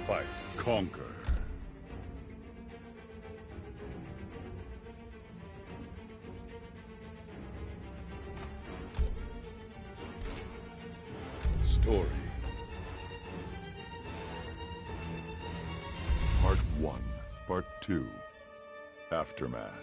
Fight, conquer. Story. Part 1, Part 2, Aftermath.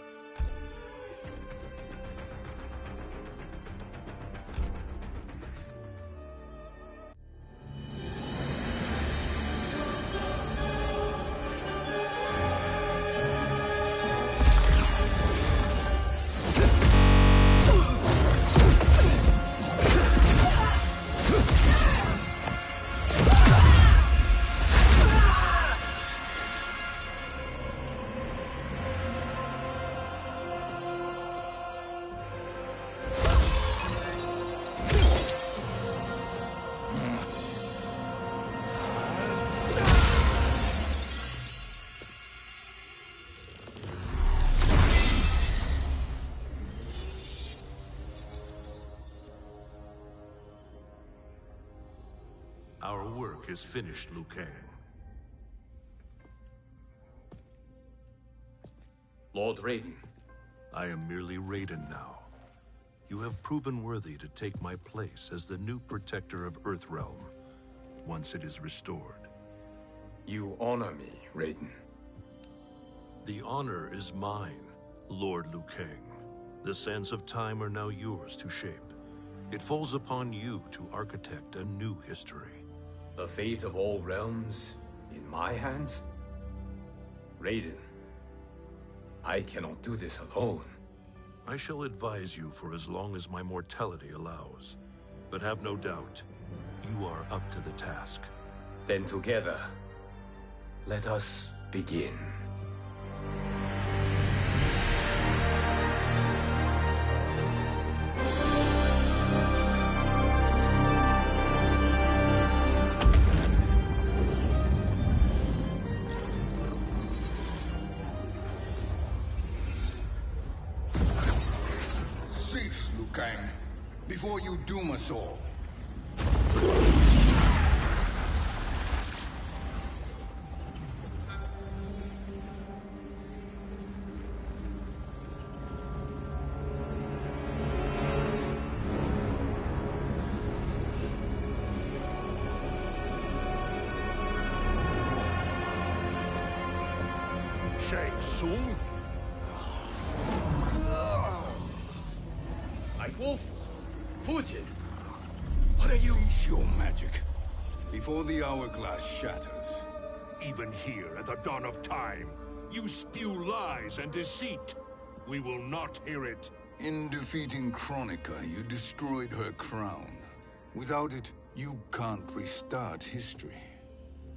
Our work is finished, Liu Kang. Lord Raiden. I am merely Raiden now. You have proven worthy to take my place as the new protector of Earthrealm, once it is restored. You honor me, Raiden. The honor is mine, Lord Liu Kang. The sands of time are now yours to shape. It falls upon you to architect a new history. The fate of all realms in my hands? Raiden, I cannot do this alone. I shall advise you for as long as my mortality allows. But have no doubt, you are up to the task. Then together, let us begin. Cease, Liu Kang, before you doom us all. Shang Tsung? Wolf, Fujin, what are you? Cease your magic, before the hourglass shatters. Even here at the dawn of time, you spew lies and deceit. We will not hear it. In defeating Kronika, you destroyed her crown. Without it, you can't restart history.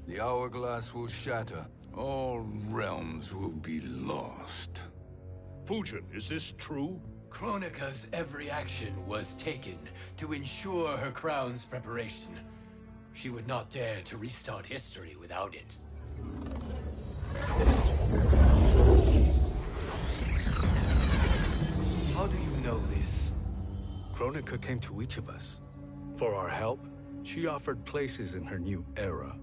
The hourglass will shatter. All realms will be lost. Fujin, is this true? Kronika's every action was taken to ensure her crown's preparation. She would not dare to restart history without it. How do you know this? Kronika came to each of us. For our help, she offered places in her new era.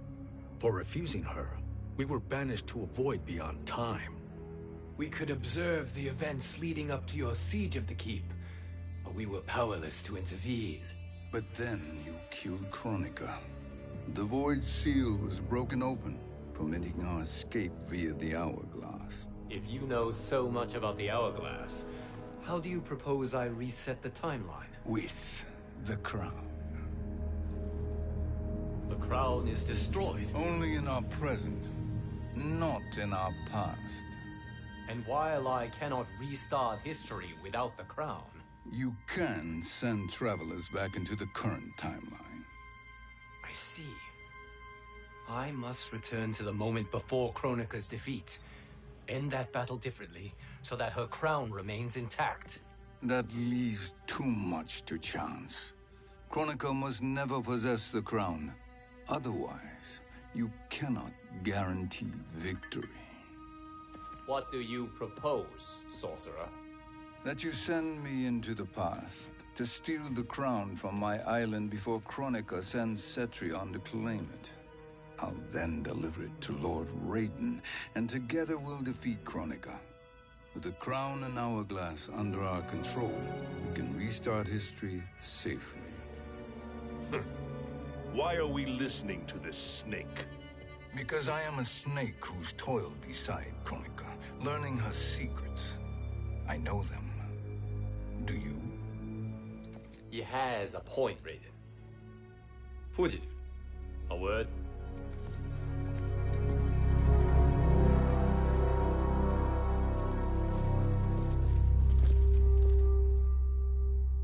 For refusing her, we were banished to a void beyond time. We could observe the events leading up to your siege of the keep, but we were powerless to intervene. But then you killed Kronika. The Void Seal was broken open, permitting our escape via the hourglass. If you know so much about the hourglass, how do you propose I reset the timeline? With the crown. The crown is destroyed. Only in our present, not in our past. And while I cannot restart history without the crown... You can send travelers back into the current timeline. I see. I must return to the moment before Kronika's defeat. End that battle differently, so that her crown remains intact. That leaves too much to chance. Kronika must never possess the crown. Otherwise, you cannot guarantee victory. What do you propose, sorcerer? That you send me into the past to steal the crown from my island before Kronika sends Cetrion to claim it. I'll then deliver it to Lord Raiden, and together we'll defeat Kronika. With the crown and hourglass under our control, we can restart history safely. Why are we listening to this snake? Because I am a snake who's toiled beside Kronika, learning her secrets. I know them. Do you? He has a point, Raiden. Fujin, a word?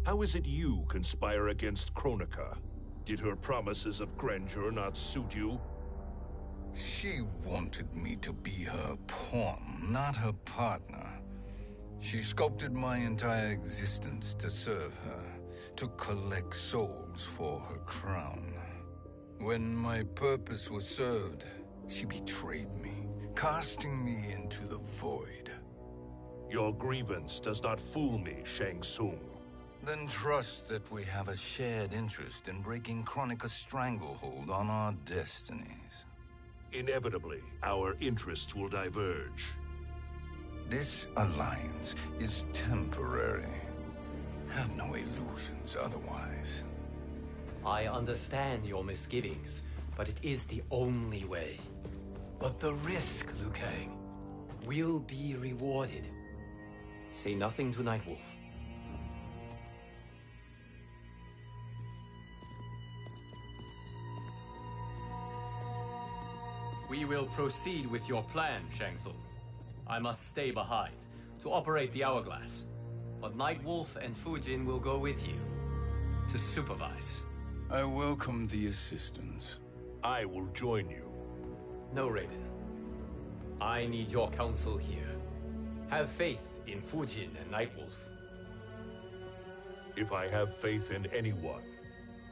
How is it you conspire against Kronika? Did her promises of grandeur not suit you? She wanted me to be her pawn, not her partner. She sculpted my entire existence to serve her, to collect souls for her crown. When my purpose was served, she betrayed me, casting me into the void. Your grievance does not fool me, Shang Tsung. Then trust that we have a shared interest in breaking Kronika's stranglehold on our destinies. Inevitably, our interests will diverge. This alliance is temporary. Have no illusions otherwise. I understand your misgivings, but it is the only way. But the risk, Liu Kang, will be rewarded. Say nothing to Nightwolf. We will proceed with your plan, Shang Tsung. I must stay behind to operate the hourglass. But Nightwolf and Fujin will go with you to supervise. I welcome the assistance. I will join you. No, Raiden. I need your counsel here. Have faith in Fujin and Nightwolf. If I have faith in anyone,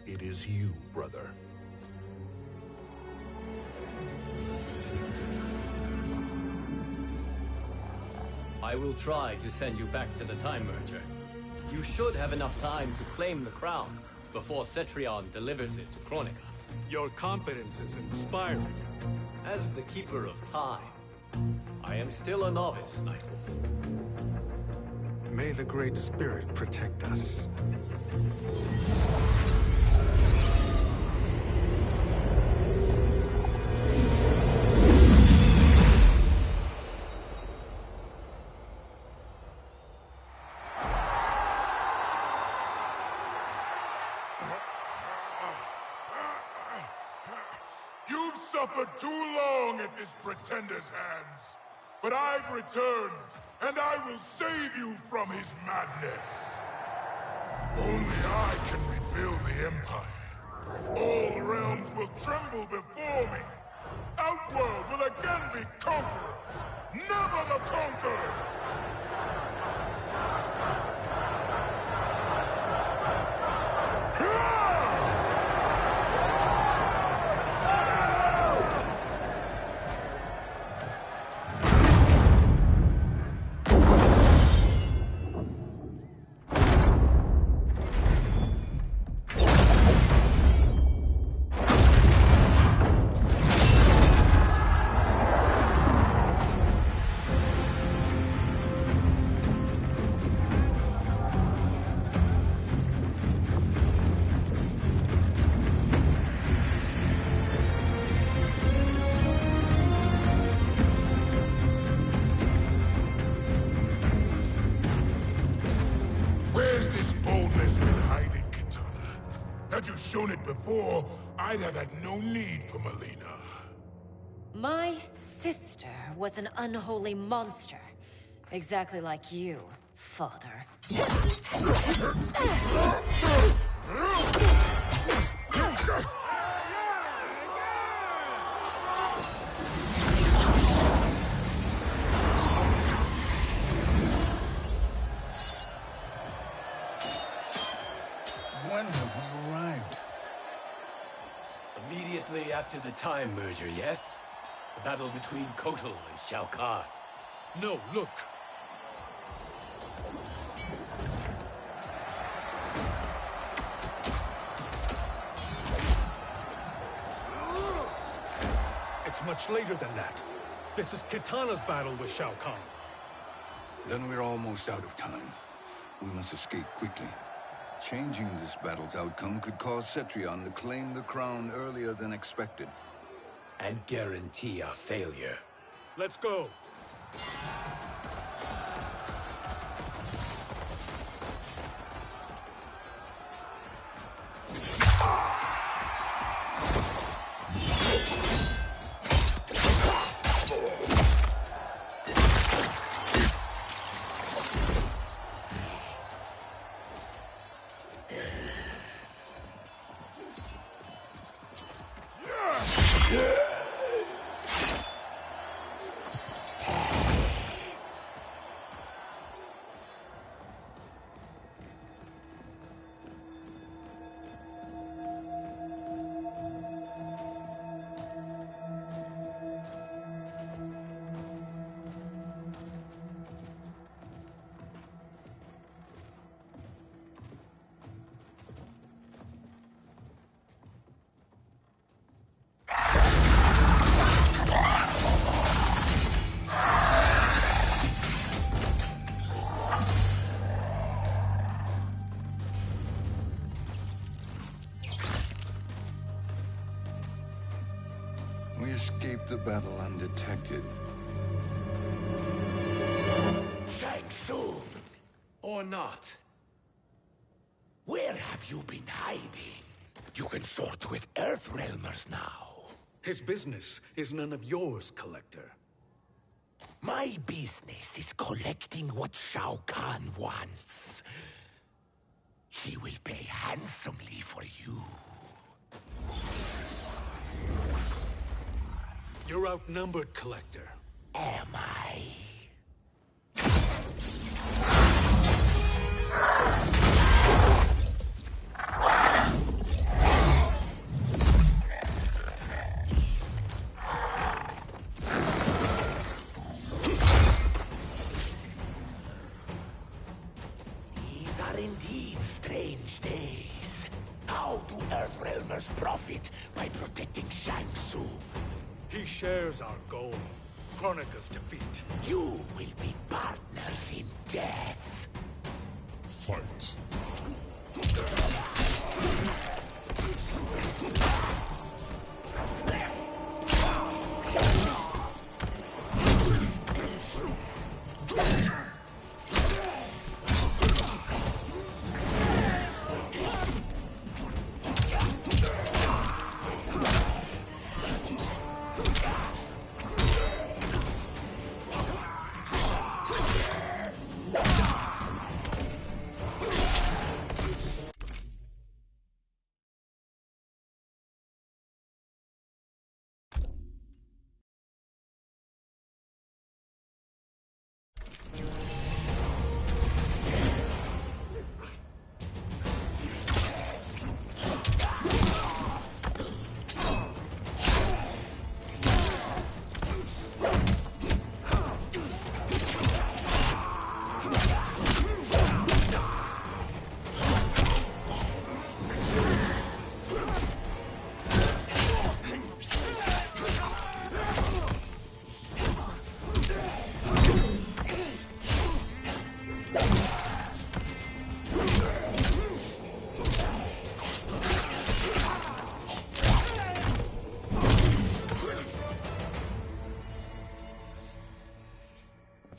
it is you, brother. I will try to send you back to the Time Merger. You should have enough time to claim the crown before Cetrion delivers it to Kronika. Your confidence is inspiring. As the Keeper of Time, I am still a novice, Nightwolf. May the Great Spirit protect us. You've suffered too long at this pretender's hands. But I've returned, and I will save you from his madness. Only I can rebuild the Empire. All realms will tremble before me. Outworld will again be conquerors, never the conquered! Had you shown it before, I'd have had no need for Melina. My sister was an unholy monster. Exactly like you, father. When have we arrived? Immediately after the Time Merger, yes? The battle between Kotal and Shao Kahn. No, look. much later than that. This is Kitana's battle with Shao Kahn. Then we're almost out of time. We must escape quickly. Changing this battle's outcome could cause Cetrion to claim the crown earlier than expected. And guarantee our failure. Let's go. We escaped the battle undetected. Shang Tsung! Or not. Where have you been hiding? You can sort with Earthrealmers now. His business is none of yours, Collector. My business is collecting what Shao Kahn wants. He will pay handsomely for you. You're outnumbered, Collector. Am I? These are indeed strange days. How do Earthrealmers profit by protecting Shang Tsung? He shares our goal. Kronika's defeat. You will be partners in death. Fight.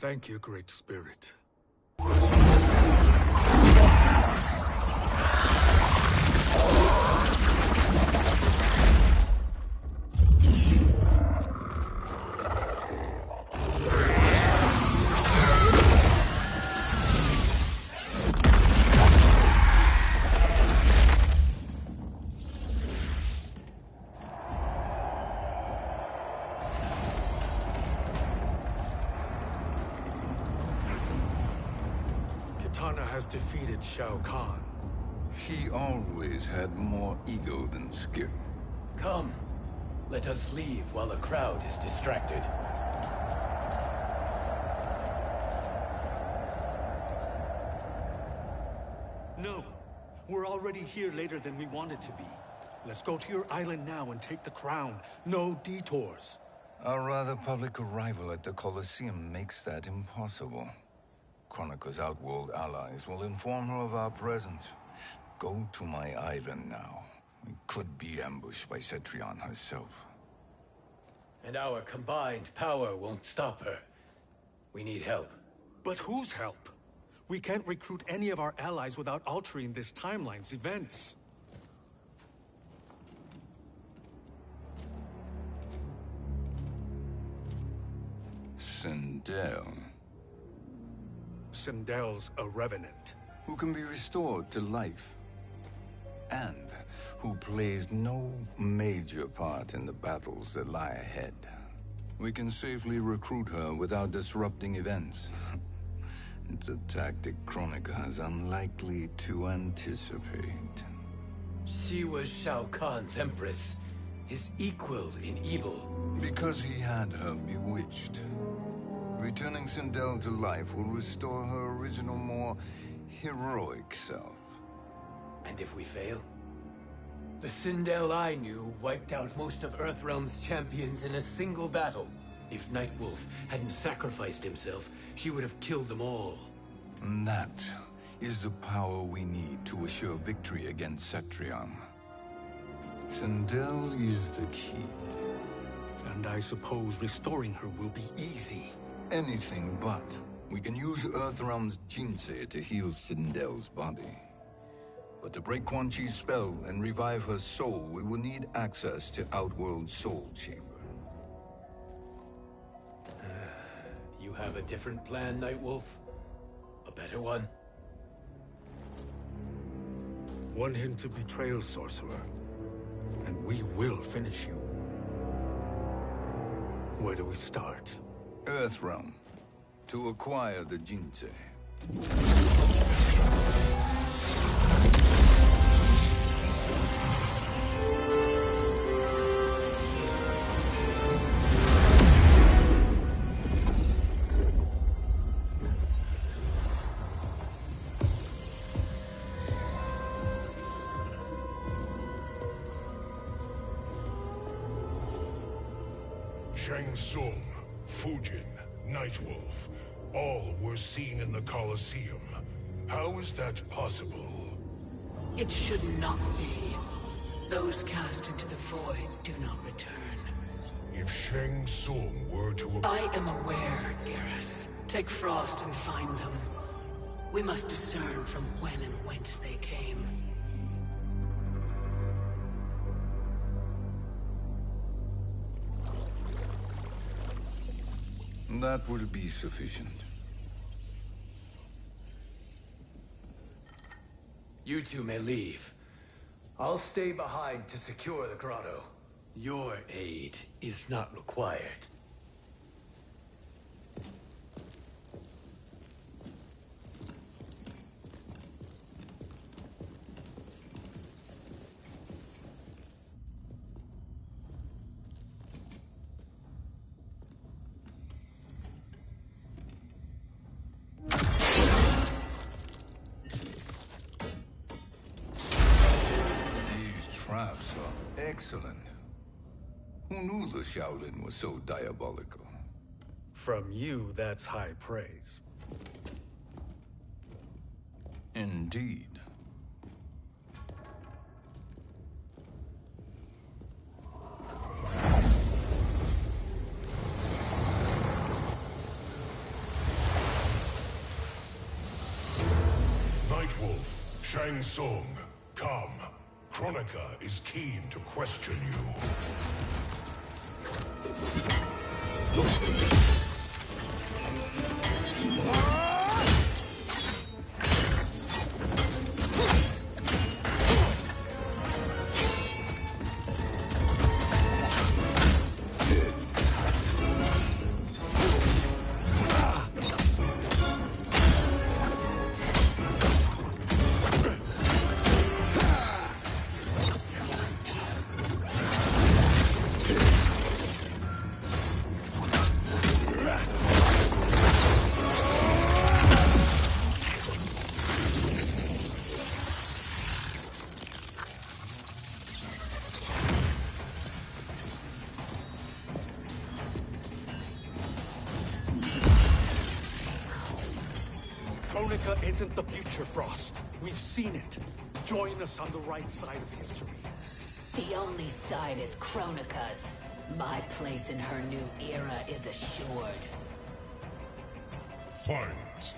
Thank you, Great Spirit. Kitana has defeated Shao Kahn. He always had more ego than skill. Come, let us leave while the crowd is distracted. No, we're already here later than we wanted to be. Let's go to your island now and take the crown. No detours. Our rather public arrival at the Colosseum makes that impossible. Kronika's outworld allies will inform her of our presence. Go to my island now. We could be ambushed by Cetrion herself. And our combined power won't stop her. We need help. But whose help? We can't recruit any of our allies without altering this timeline's events. Sindel. Sindel's a revenant. Who can be restored to life. And who plays no major part in the battles that lie ahead. We can safely recruit her without disrupting events. It's a tactic Kronika is unlikely to anticipate. She was Shao Kahn's empress, his equal in evil. Because he had her bewitched. Returning Sindel to life will restore her original, more heroic self. And if we fail? The Sindel I knew wiped out most of Earthrealm's champions in a single battle. If Nightwolf hadn't sacrificed himself, she would have killed them all. And that is the power we need to assure victory against Cetrion. Sindel is the key. And I suppose restoring her will be easy. Anything but. We can use Earthrealm's Jinsei to heal Sindel's body. But to break Quan Chi's spell and revive her soul, we will need access to Outworld's Soul Chamber. You have a different plan, Nightwolf? A better one? One hint to betrayal, Sorcerer. And we will finish you. Where do we start? Earthrealm. To acquire the Jinsei. Shang Tsung, Fujin, Nightwolf, all were seen in the Colosseum. How is that possible? It should not be. Those cast into the void do not return. If Shang Tsung were to... I am aware, Garrus. Take Frost and find them. We must discern from when and whence they came. That will be sufficient. You two may leave. I'll stay behind to secure the grotto. Your aid is not required. Traps are excellent. Who knew the Shaolin was so diabolical? From you, that's high praise. Indeed. Nightwolf, Shang Tsung, come. Kronika is keen to question you. Kronika isn't the future, Frost. We've seen it. Join us on the right side of history. The only side is Kronika's. My place in her new era is assured. Fight.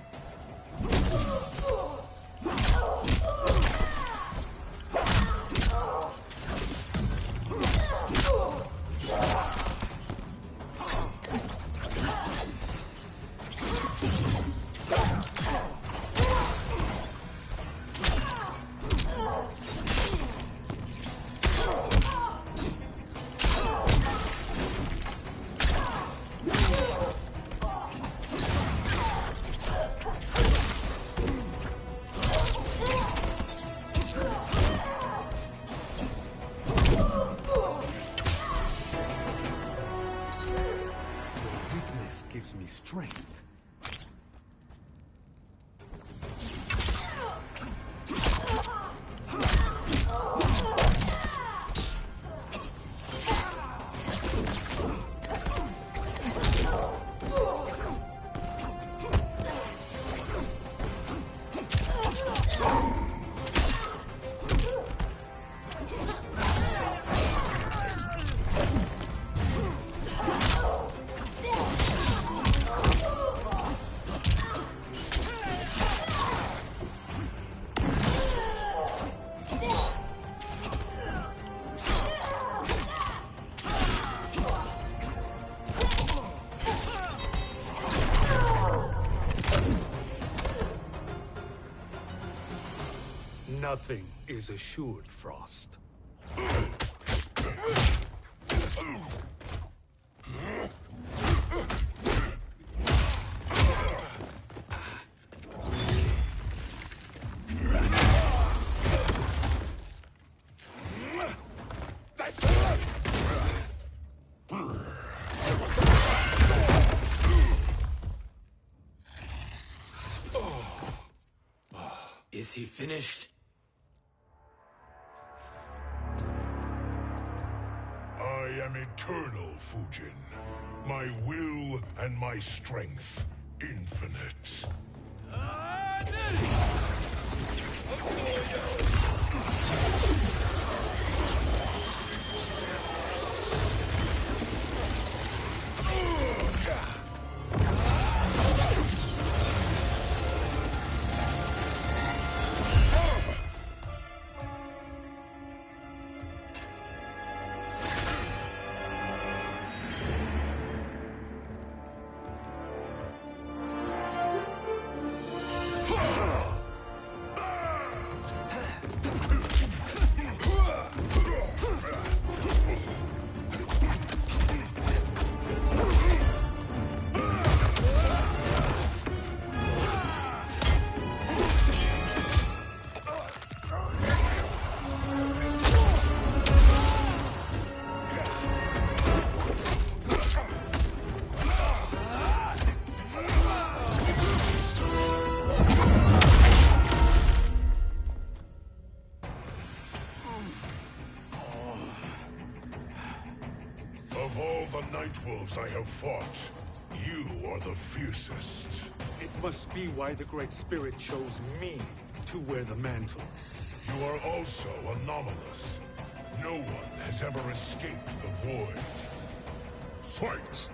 Gives me strength. Nothing is assured, Frost. Is he finished? I am eternal, Fujin. My will and my strength, infinite. Of all the Nightwolves I have fought, you are the fiercest. It must be why the Great Spirit chose me to wear the mantle. You are also anomalous. No one has ever escaped the void. Fight!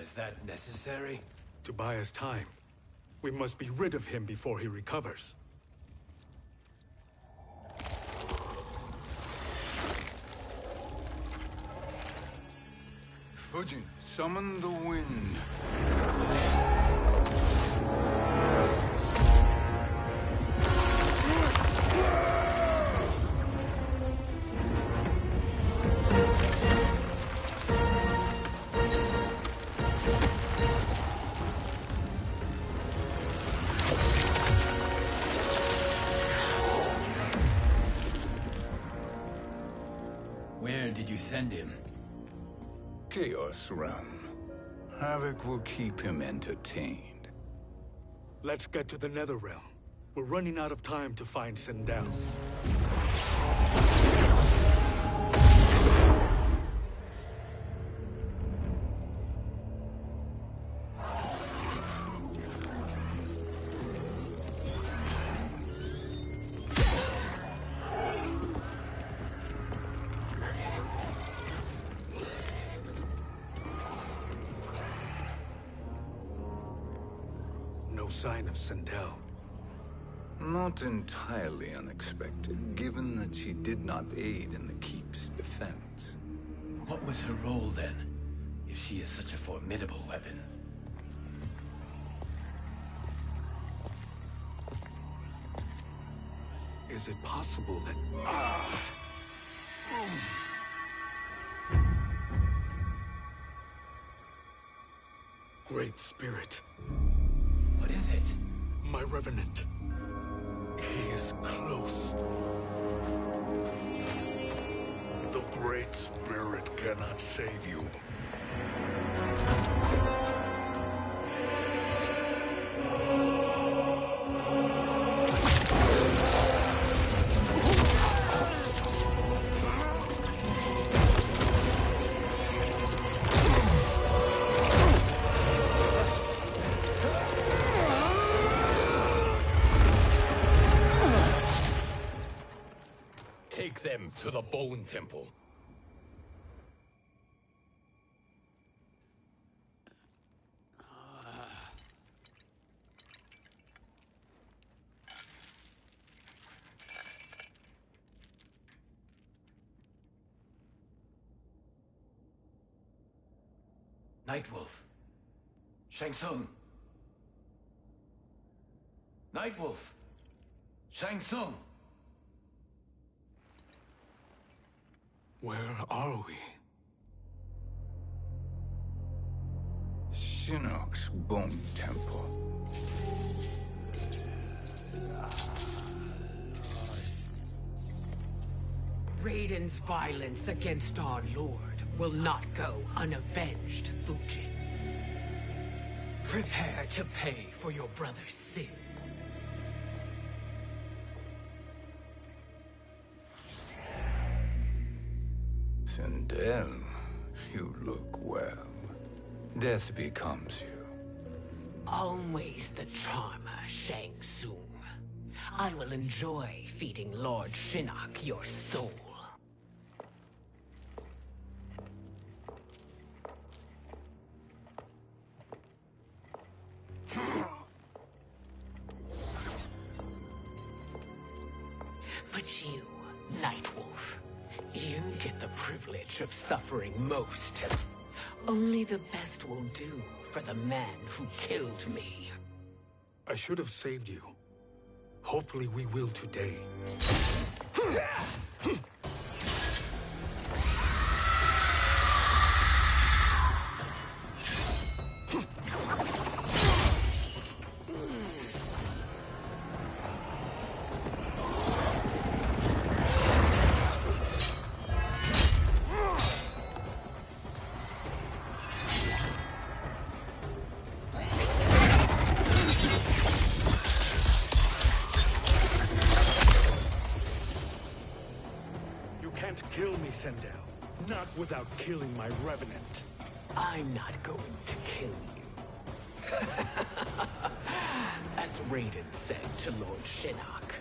Was that necessary? To buy us time. We must be rid of him before he recovers. Fujin, summon the wind. Where did you send him? Chaos Realm. Havoc will keep him entertained. Let's get to the Netherrealm. We're running out of time to find Sindel. No sign of Sindel. Not entirely unexpected, given that she did not aid in the Keep's defense. What was her role then, if she is such a formidable weapon? Is it possible that... Great Spirit. What is it? My Revenant. He is close. The Great Spirit cannot save you. Take them to the Bone Temple. Nightwolf. Shang Tsung. Nightwolf. Shang Tsung. Where are we? Shinnok's Bone Temple. Raiden's violence against our Lord will not go unavenged, Fujin. Prepare to pay for your brother's sins. Sindel, you look well. Death becomes you. Always the charmer, Shang Tsung. I will enjoy feeding Lord Shinnok your soul. But you, Nightwolf, you get the privilege of suffering most. Only the best will do for the man who killed me. I should have saved you. Hopefully we will today. Kill me, Sindel. Not without killing my Revenant. I'm not going to kill you. As Raiden said to Lord Shinnok,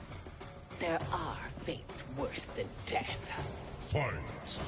there are fates worse than death. Fight.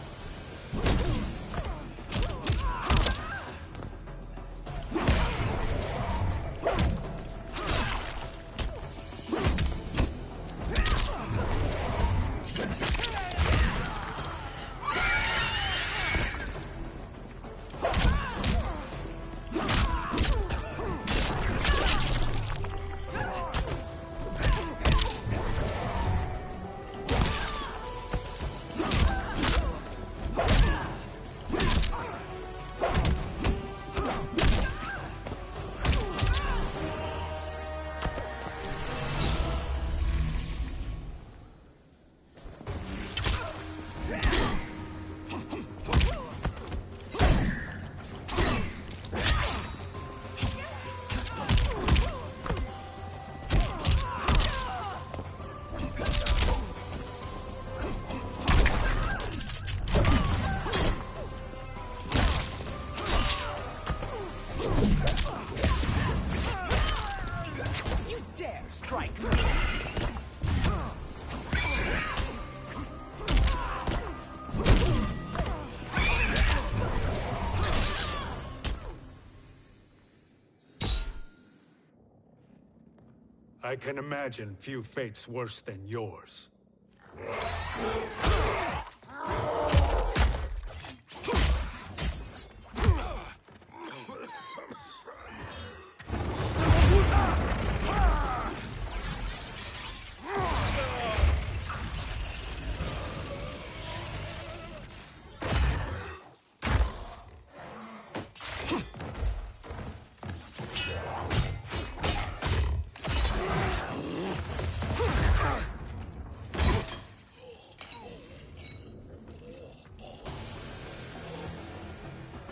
I can imagine few fates worse than yours.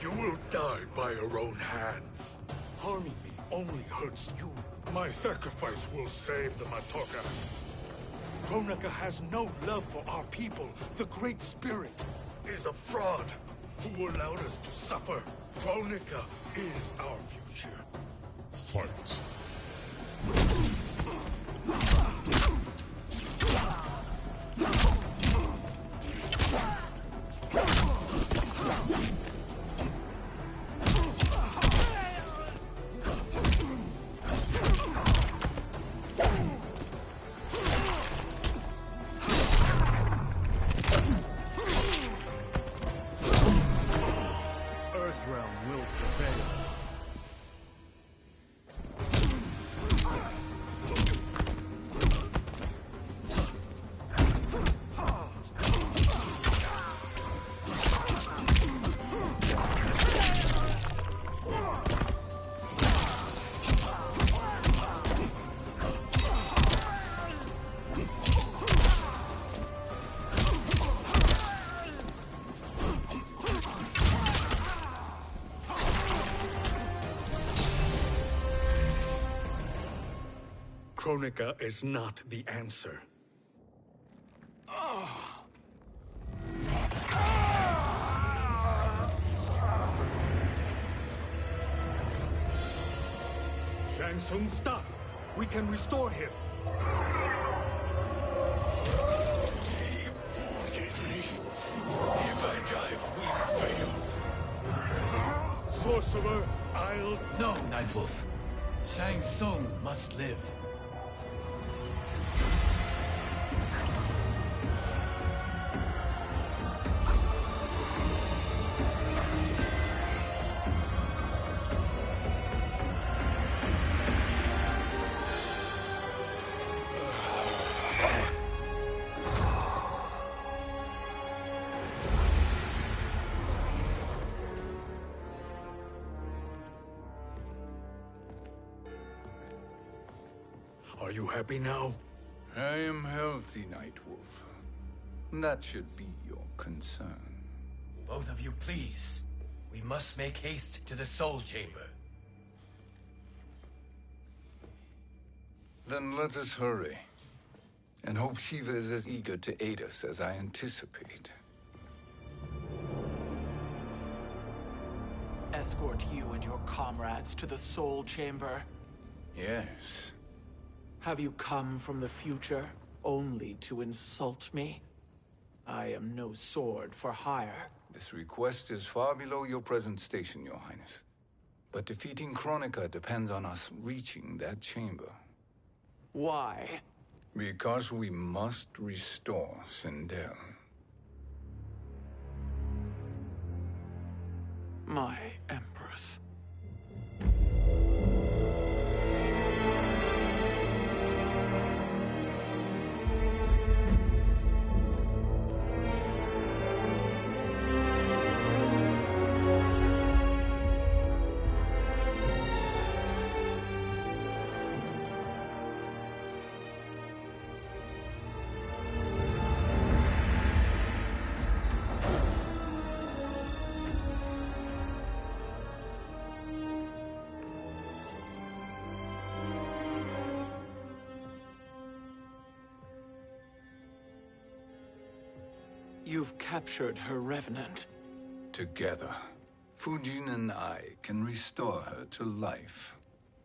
You will die by your own hands. Harming me only hurts you. My sacrifice will save the Matoka. Kronika has no love for our people. The Great Spirit Is a fraud who allowed us to suffer. Kronika is our future. Fight. Earthrealm will prevail. Kronika is not the answer. Shang Tsung, stop! We can restore him. If I die, we fail. Sorcerer, I'll... No, Nightwolf. Shang Tsung must live. Are you happy now? I am healthy, Nightwolf. That should be your concern. Both of you, please. We must make haste to the Soul Chamber. Then let us hurry. And hope Shiva is as eager to aid us as I anticipate. Escort you and your comrades to the Soul Chamber. Yes. Have you come from the future only to insult me? I am no sword for hire. This request is far below your present station, Your Highness. But defeating Kronika depends on us reaching that chamber. Why? Because we must restore Sindel. My Empress. You've captured her revenant. Together, Fujin and I can restore her to life.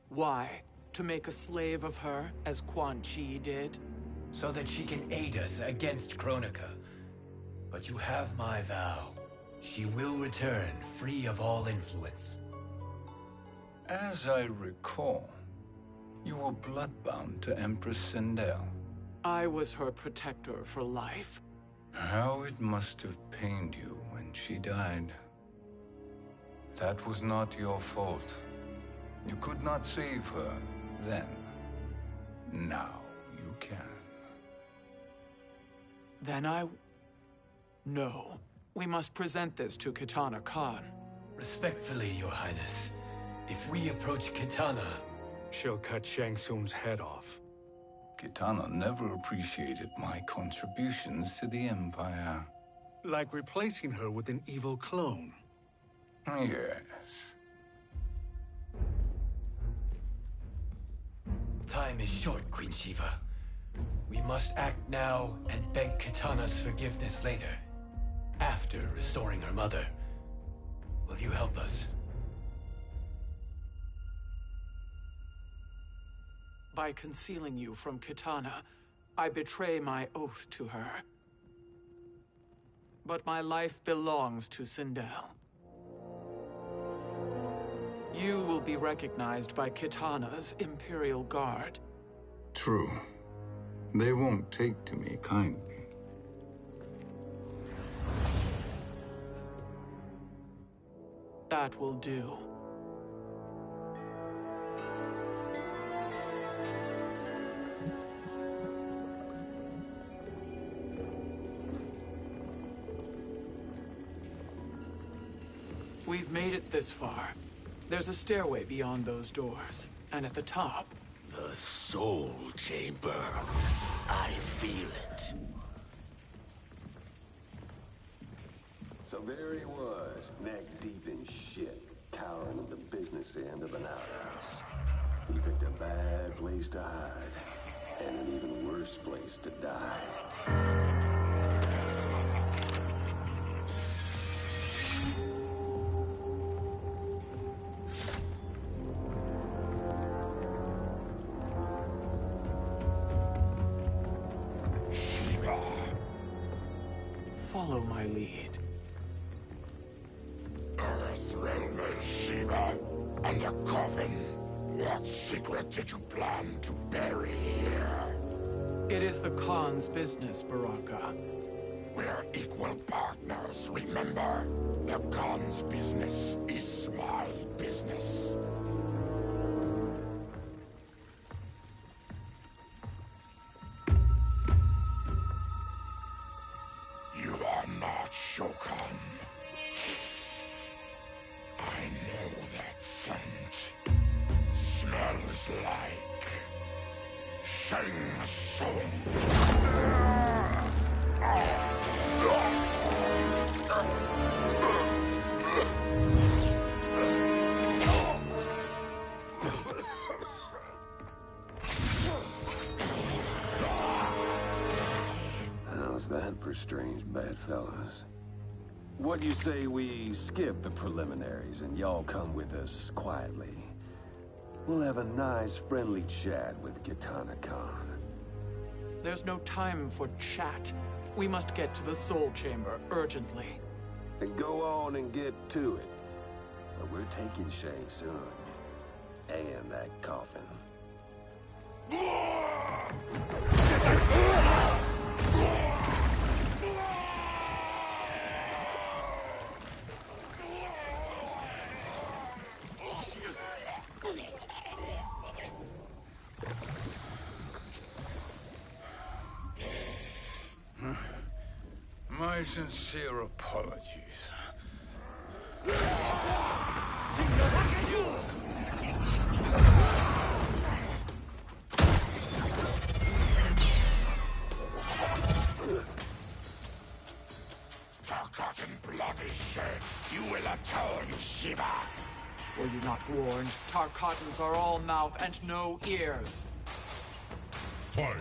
Why? To make a slave of her, as Quan Chi did? So that she can aid us against Kronika. But you have my vow. She will return free of all influence. As I recall, You were bloodbound to Empress Sindel. I was her protector for life. How it must have pained you when she died. That was not your fault. You could not save her then. Now you can. Then No. We must present this to Kitana Khan. Respectfully, Your Highness, if we approach Kitana... She'll cut Shang Tsung's head off. Kitana never appreciated my contributions to the Empire. Like replacing her with an evil clone. Yes. Time is short, Queen Shiva. We must act now and beg Kitana's forgiveness later. After restoring her mother. Will you help us? By concealing you from Kitana, I betray my oath to her. But my life belongs to Sindel. You will be recognized by Kitana's Imperial Guard. True. They won't take to me kindly. That will do. We've made it this far. There's a stairway beyond those doors, and at the top... The Soul Chamber. I feel it. So there he was, neck deep in shit, cowering at the business end of an outhouse. He picked a bad place to hide, and an even worse place to die. Follow my lead. Earthrealmer Shiva, and a coffin. What secret did you plan to bury here? It is the Khan's business, Baraka. We're equal partners, remember? The Khan's business is my business. You are not Shokan. I know that scent. Smells like... Shang Tsung. How's that for strange bedfellows? What do you say we skip the preliminaries and y'all come with us quietly? We'll have a nice, friendly chat with Kitana Khan. There's no time for chat. We must get to the Soul Chamber urgently. And go on and get to it. But we're taking Shang Tsung. And that coffin. My sincere apologies. Forgotten blood is shed. You will atone, Shiva. Were you not warned? Tarkatans are all mouth and no ears. Fight.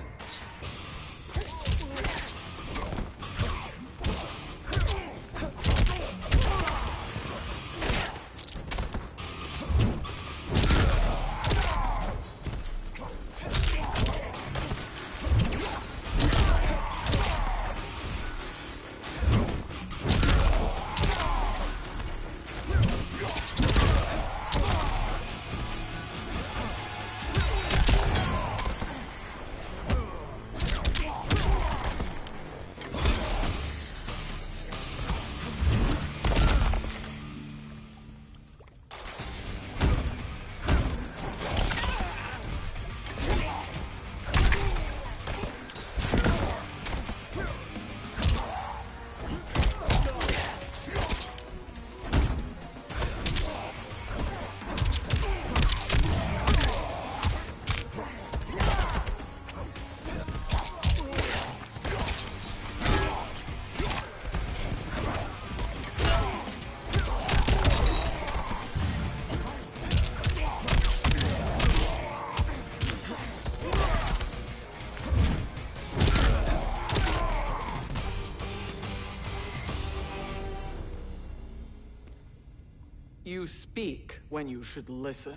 speak when you should listen.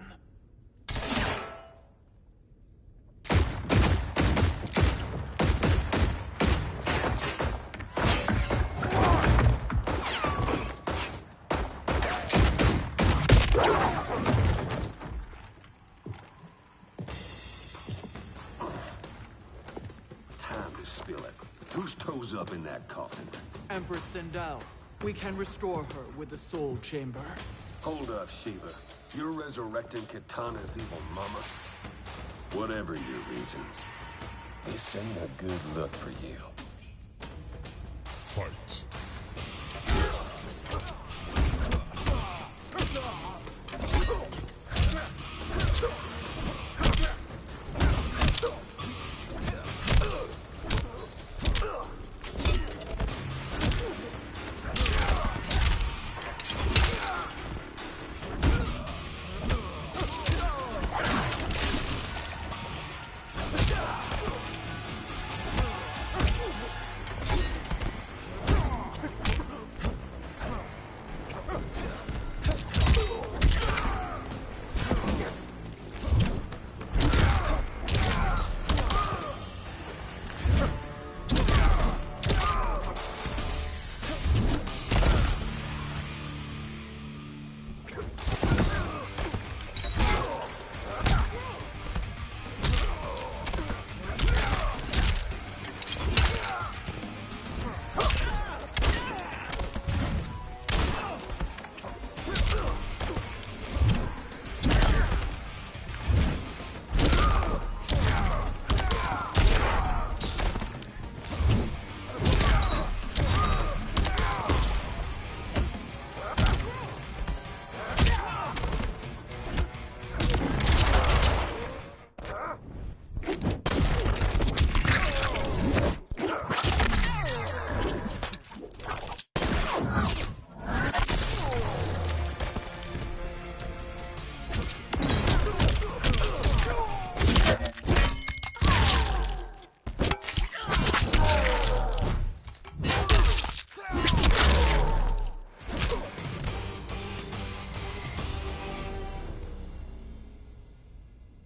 Time to spill it. Whose toes up in that coffin? Empress Sindel. We can restore her with the Soul Chamber. Hold up, Shiva. You're resurrecting Kitana's evil mama? Whatever your reasons, this ain't a good look for you. Fight.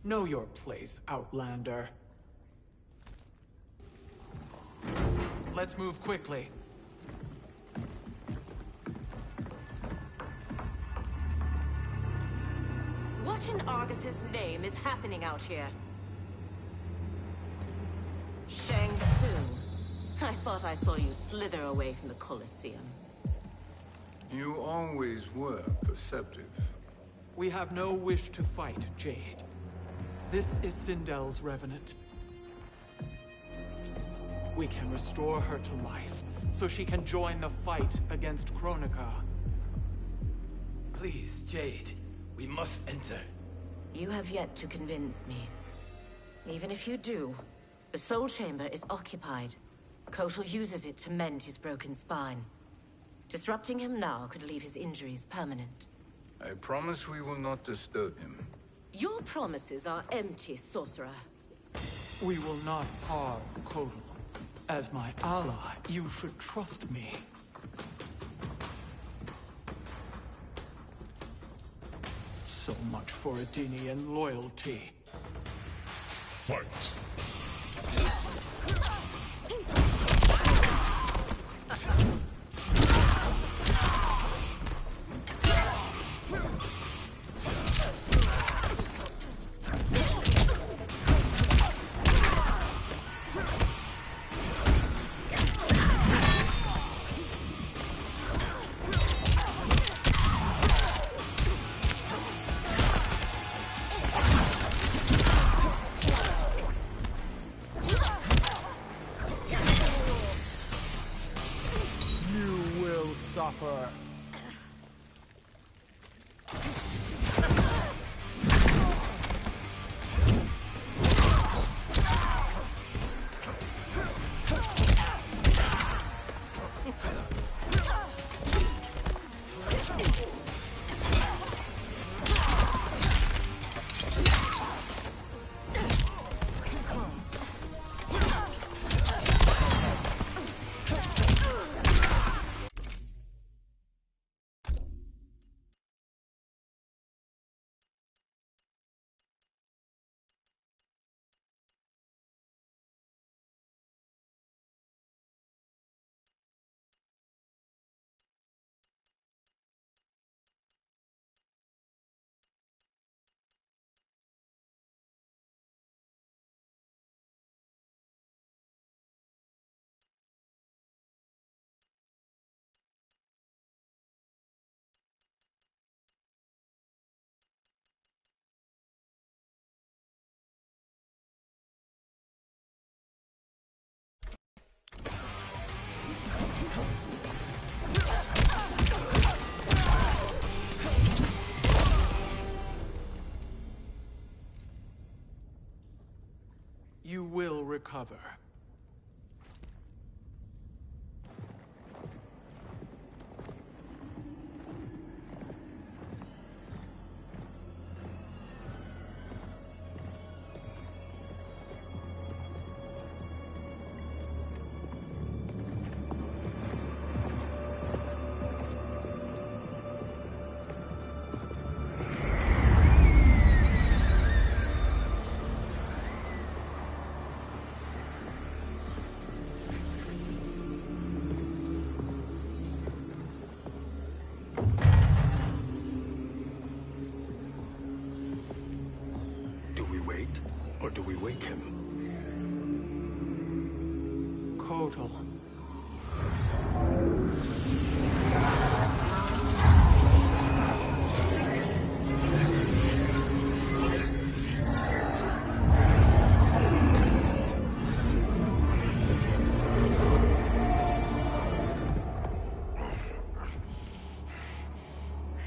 Know your place, Outlander. Let's move quickly. What in Argus's name is happening out here? Shang Tsung. I thought I saw you slither away from the Colosseum. You always were perceptive. We have no wish to fight, Jade. This is Sindel's Revenant. We can restore her to life, so she can join the fight against Kronika. Please, Jade. We must enter. You have yet to convince me. Even if you do, the Soul Chamber is occupied. Kotal uses it to mend his broken spine. Disrupting him now could leave his injuries permanent. I promise we will not disturb him. Your promises are empty, sorcerer. We will not harm Kotal. As my ally, you should trust me. So much for Adenian loyalty. Fight. cover. Or do we wake him? Kotal.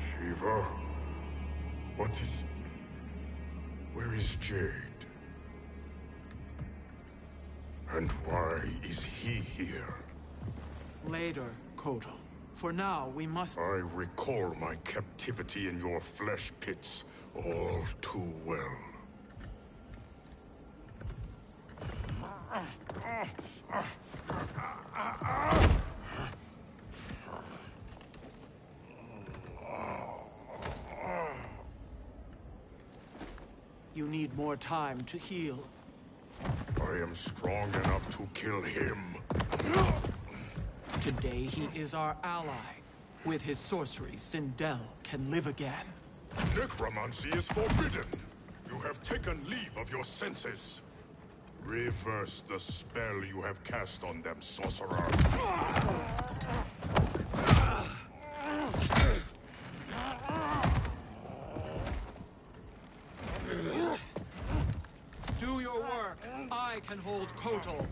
Shiva? What is... Where is Jade? And why is he here? Later, Kotal. For now, we must... I recall my captivity in your flesh pits all too well. You need more time to heal. I am strong enough to kill him. Today he is our ally. With his sorcery, Sindel can live again. Necromancy is forbidden. You have taken leave of your senses. Reverse the spell you have cast on them, sorcerer. Do your work. I can hold Kotal.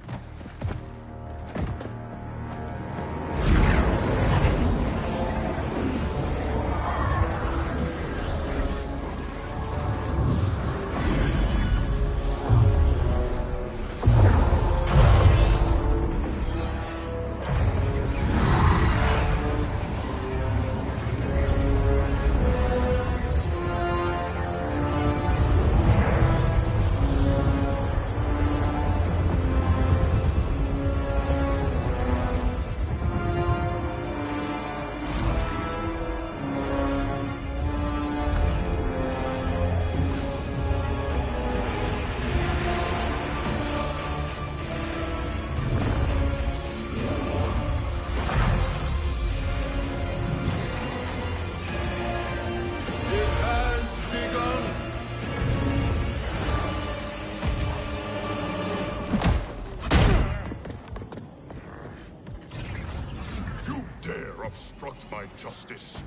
Obstruct my justice.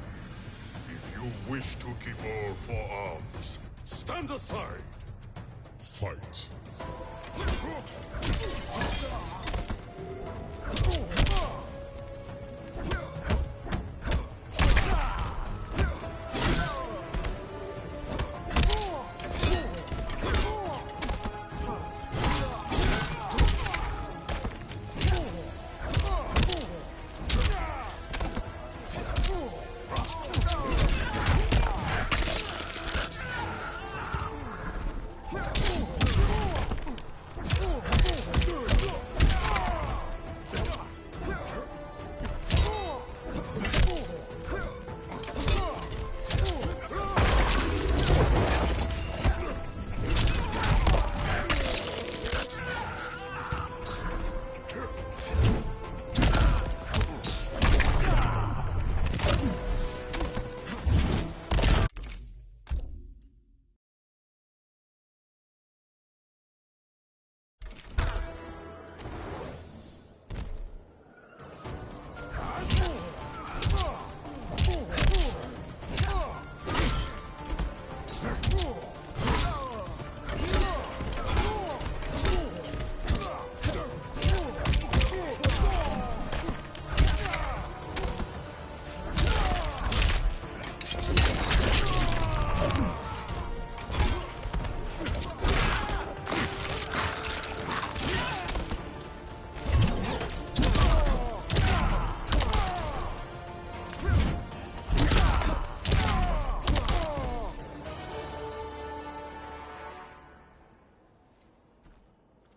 If you wish to keep all four arms, stand aside. Fight.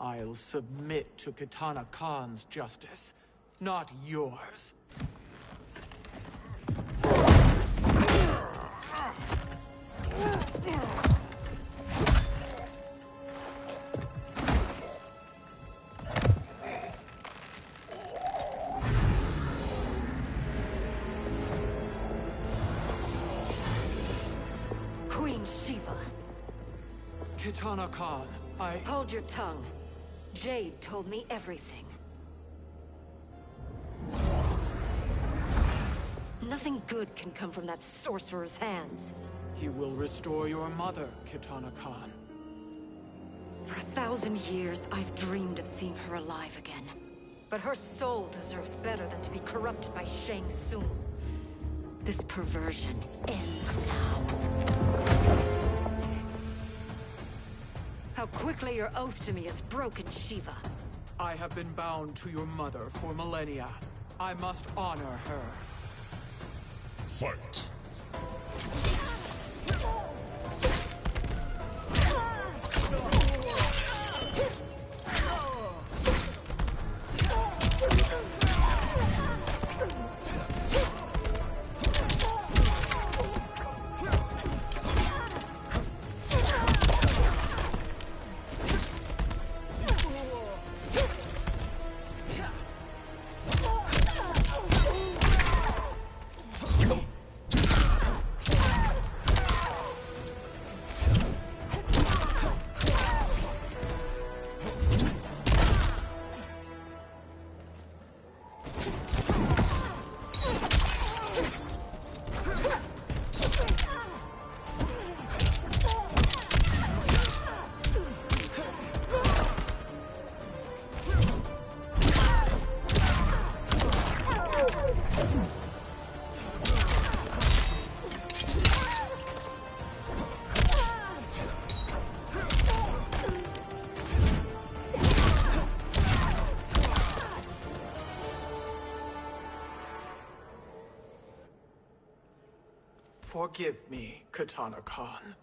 I'll submit to Kitana Khan's justice, not yours. Queen Shiva. Kitana Khan, Hold your tongue. Jade told me everything. Nothing good can come from that sorcerer's hands. He will restore your mother, Kitana Khan. For 1,000 years, I've dreamed of seeing her alive again. But her soul deserves better than to be corrupted by Shang Tsung. This perversion ends now. How quickly your oath to me is broken, Shiva. I have been bound to your mother for millennia. I must honor her. Fight. Forgive me, Kitana Khan.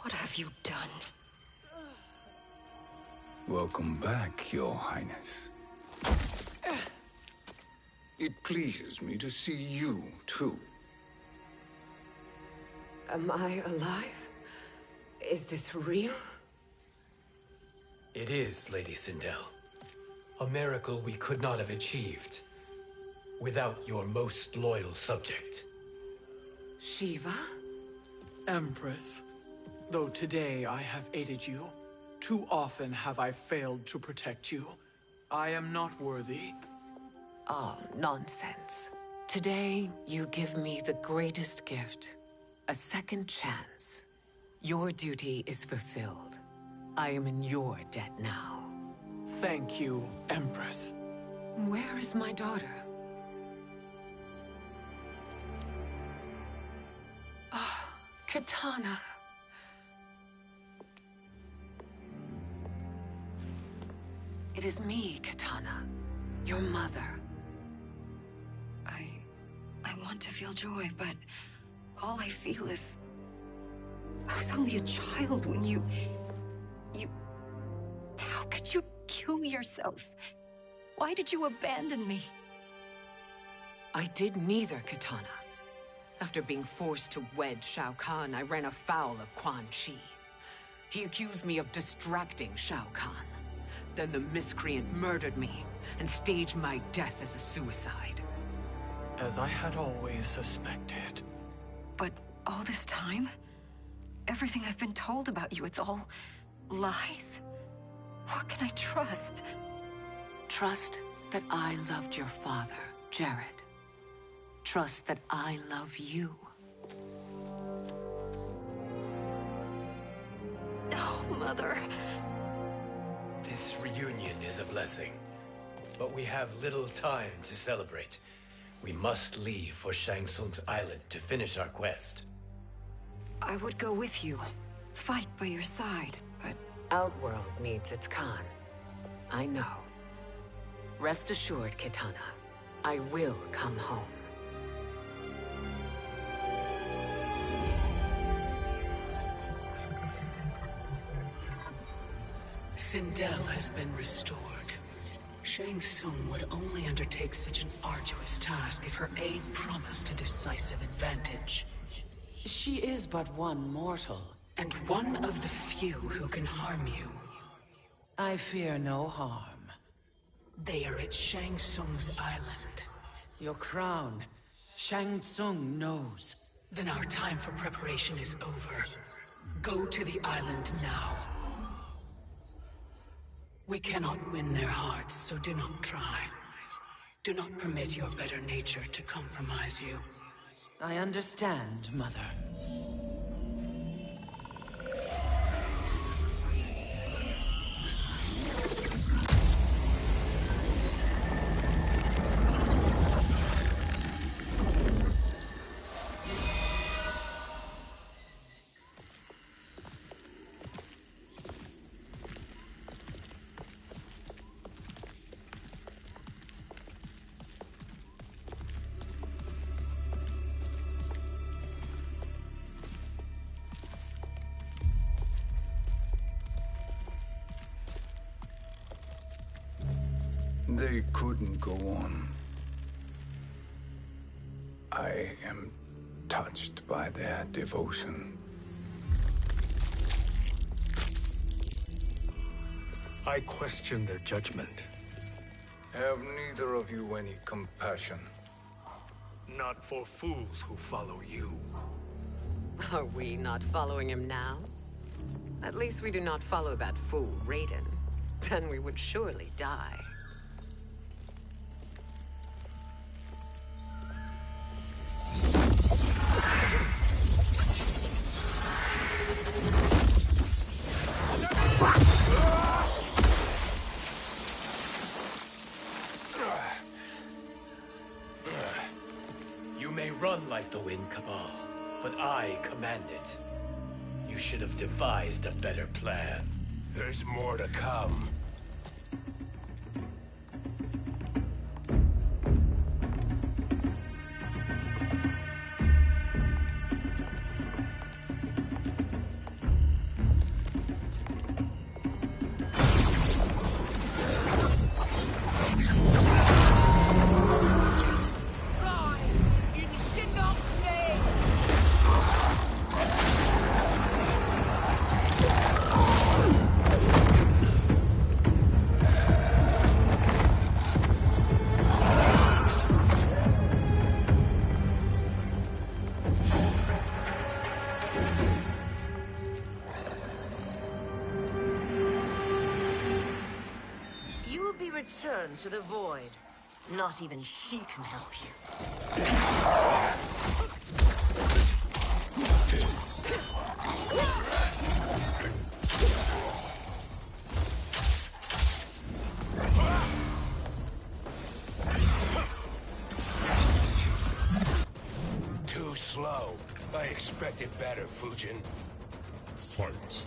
What have you done? Welcome back, Your Highness. It pleases me to see you, too. Am I alive? Is this real? It is, Lady Sindel. A miracle we could not have achieved without your most loyal subject. Shiva? Empress, though today I have aided you, too often have I failed to protect you. I am not worthy. Oh, nonsense. Today, you give me the greatest gift. A second chance. Your duty is fulfilled. I am in your debt now. Thank you, Empress. Where is my daughter? Ah, Kitana. It is me, Kitana. Your mother. I want to feel joy, but all I feel is... I was only a child when you... How could you kill yourself? Why did you abandon me? I did neither, Kitana. After being forced to wed Shao Kahn, I ran afoul of Quan Chi. He accused me of distracting Shao Kahn. Then the miscreant murdered me and staged my death as a suicide. As I had always suspected. But all this time? Everything I've been told about you, it's all lies? What can I trust? Trust that I loved your father, Jared. Trust that I love you. Oh, Mother. This reunion is a blessing, but we have little time to celebrate. We must leave for Shang Tsung's island to finish our quest. I would go with you, fight by your side, but... Outworld needs its Khan. I know. Rest assured, Kitana. I will come home. Sindel has been restored. Shang Tsung would only undertake such an arduous task if her aid promised a decisive advantage. She is but one mortal, and one of the few who can harm you. I fear no harm. They are at Shang Tsung's island. Your crown, Shang Tsung knows. Then our time for preparation is over. Go to the island now. We cannot win their hearts, so do not try. Do not permit your better nature to compromise you. I understand, Mother. They couldn't go on. I am touched by their devotion. I question their judgment. Have neither of you any compassion? Not for fools who follow you. Are we not following him now? At least we do not follow that fool, Raiden. Then we would surely die. You may run like the wind, Cabal, but I command it. You should have devised a better plan. There's more to come. Return to the void. Not even she can help you. Too slow. I expected better, Fujin. Fight.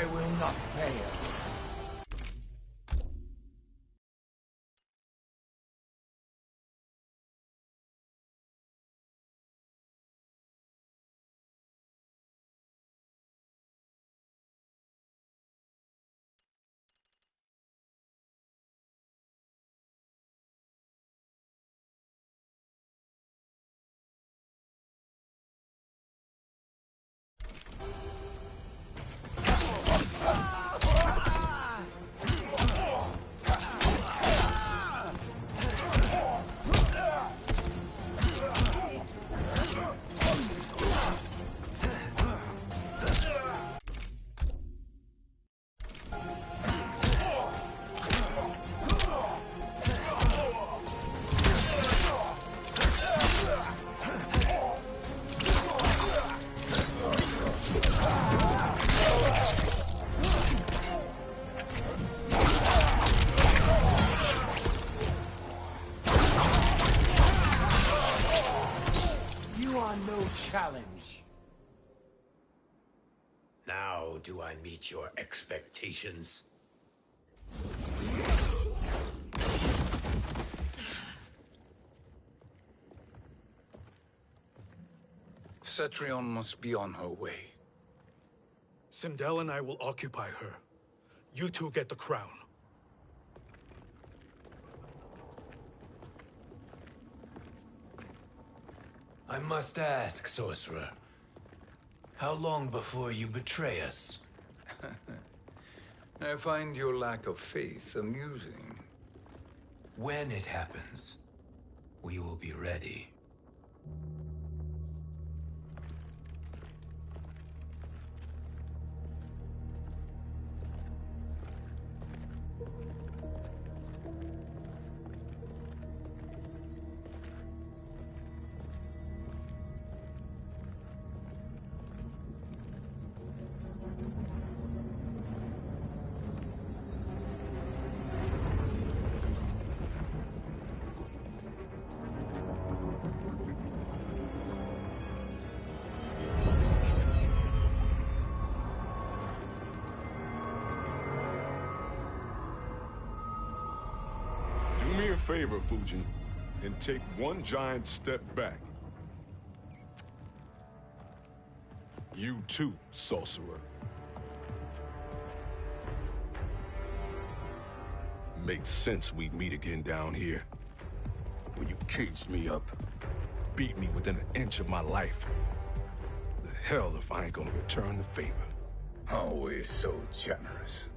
I will not fail. Challenge. Now do I meet your expectations? Cetrion must be on her way. Sindel and I will occupy her. You two get the crown. I must ask, sorcerer. How long before you betray us? I find your lack of faith amusing. When it happens, we will be ready. Favor, Fujin, and take one giant step back. You too, sorcerer. Makes sense we'd meet again down here. When you caged me up, beat me within an inch of my life. The hell if I ain't gonna return the favor. Always so generous.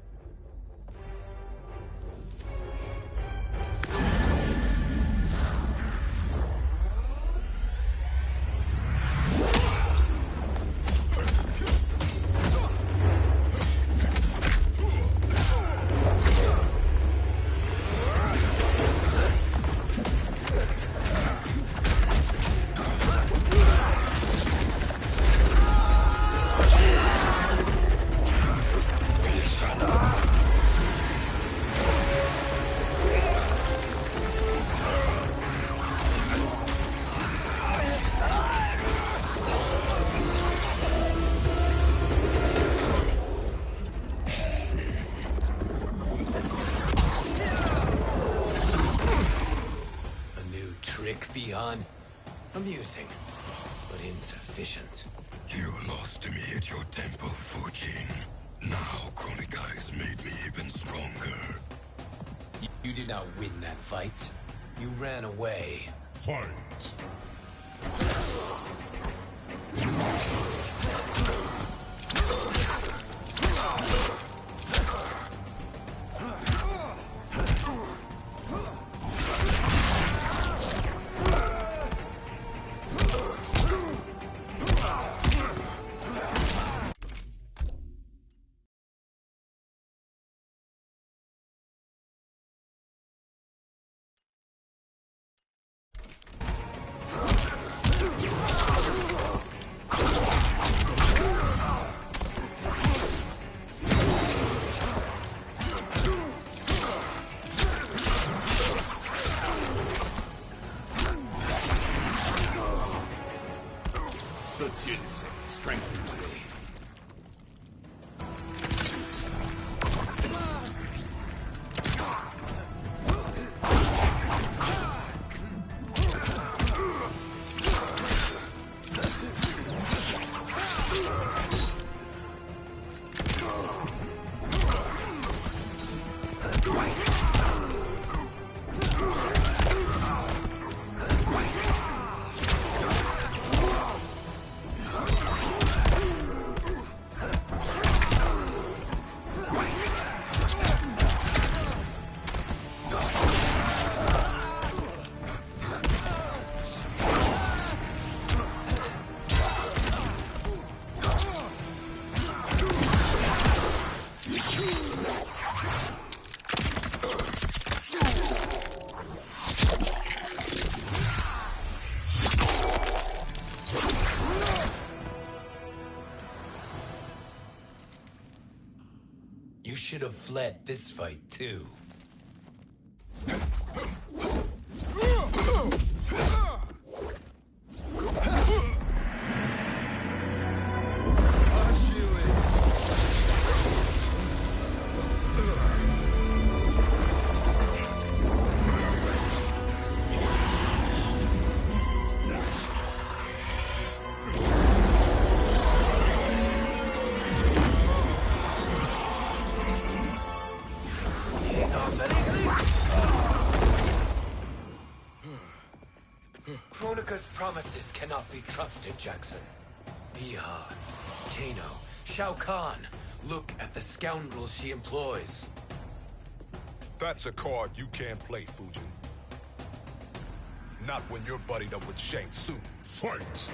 Beyond amusing, but insufficient. You lost to me at your temple, Fujin. Now Kronika has made me even stronger. You did not win that fight. You ran away. Fight! You should have fled this fight, too. Kronika's promises cannot be trusted, Jackson. Bihan, Kano, Shao Kahn. Look at the scoundrels she employs. That's a card you can't play, Fujin. Not when you're buddied up with Shang Tsung. Fight!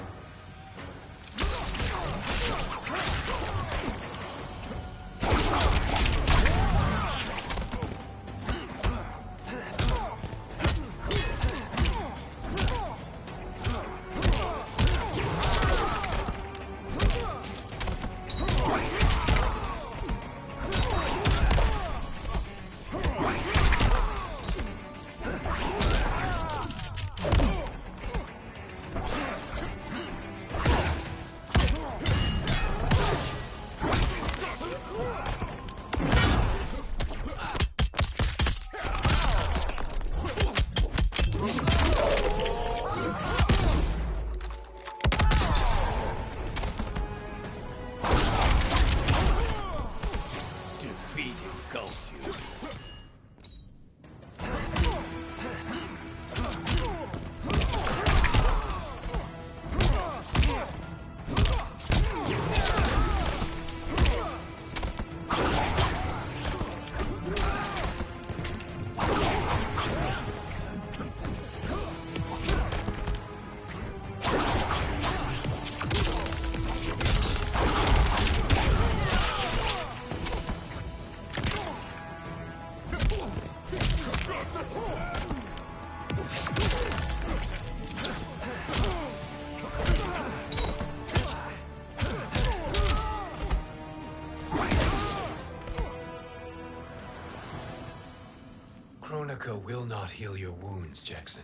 Kronika will not heal your wounds, Jackson.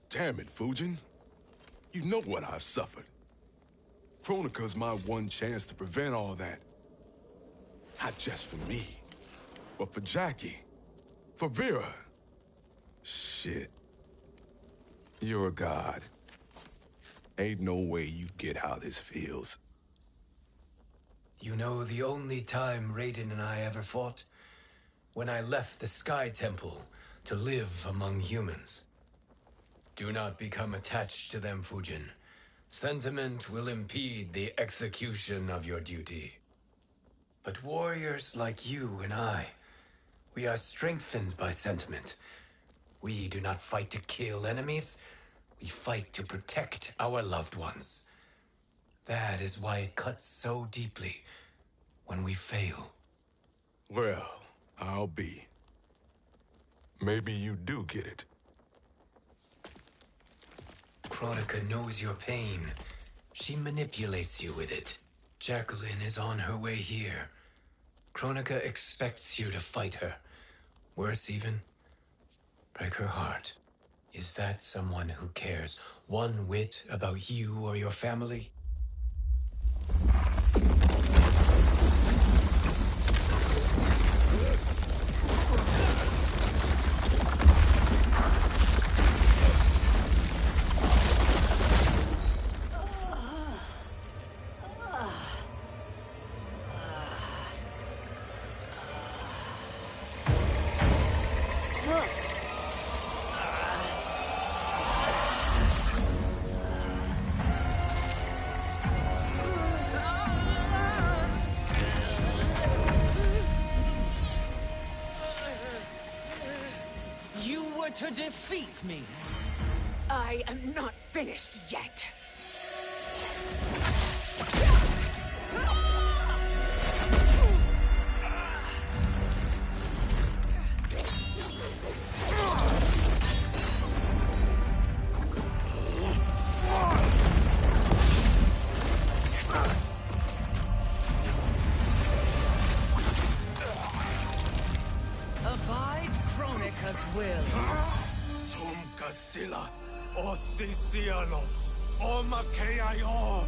Damn it, Fujin. You know what I've suffered. Kronika's my one chance to prevent all that. Not just for me, but for Jackie, for Vera. Shit. You're a god. Ain't no way you get how this feels. You know the only time Raiden and I ever fought? When I left the Sky Temple to live among humans. Do not become attached to them, Fujin. Sentiment will impede the execution of your duty. But warriors like you and I, we are strengthened by sentiment. We do not fight to kill enemies. We fight to protect our loved ones. That is why it cuts so deeply when we fail. Well, I'll be. Maybe you do get it. Kronika knows your pain. She manipulates you with it. Jacqueline is on her way here. Kronika expects you to fight her. Worse even, break her heart. Is that someone who cares one whit about you or your family? To defeat me. I am not finished yet. Sisialo, Oma Keayo.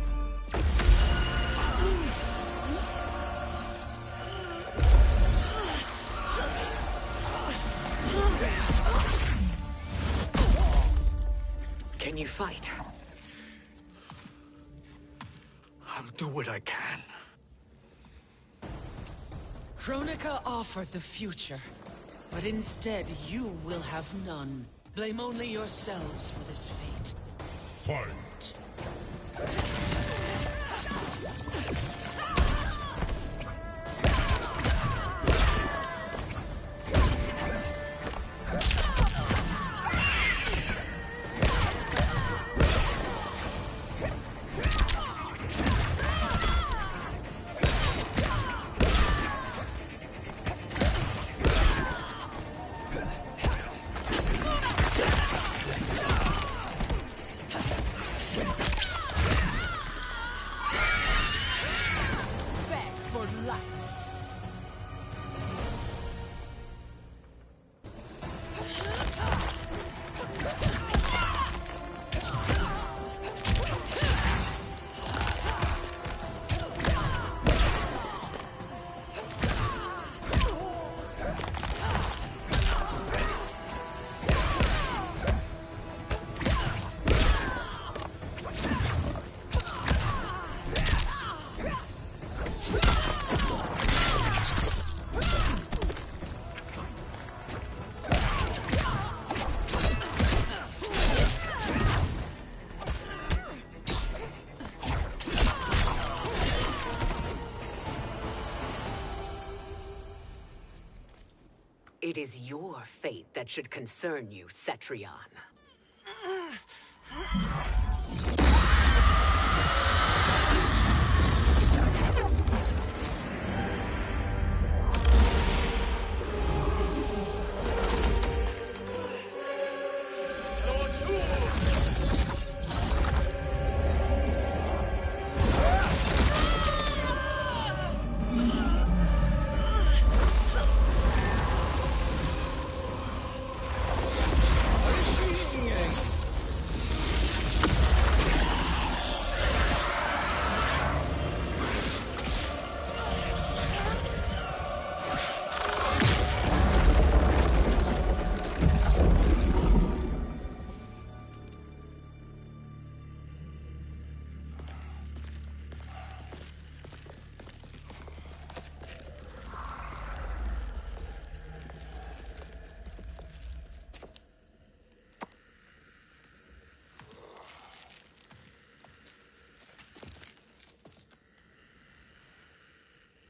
Can you fight? I'll do what I can. Kronika offered the future, but instead you will have none. Blame only yourselves for this fate. Fight! It is your fate that should concern you, Cetrion.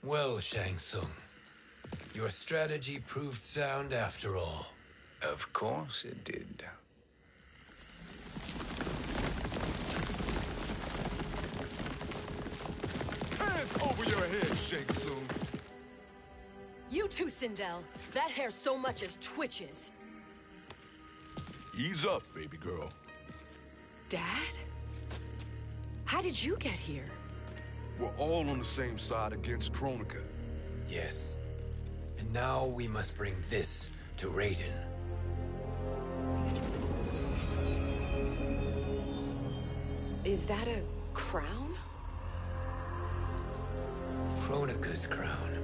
Well, Shang Tsung, your strategy proved sound after all. Of course it did. Hands over your head, Shang Tsung. You too, Sindel. That hair so much as twitches. Ease up, baby girl. Dad? How did you get here? We're all on the same side against Kronika. Yes. And now we must bring this to Raiden. Is that a crown? Kronika's crown.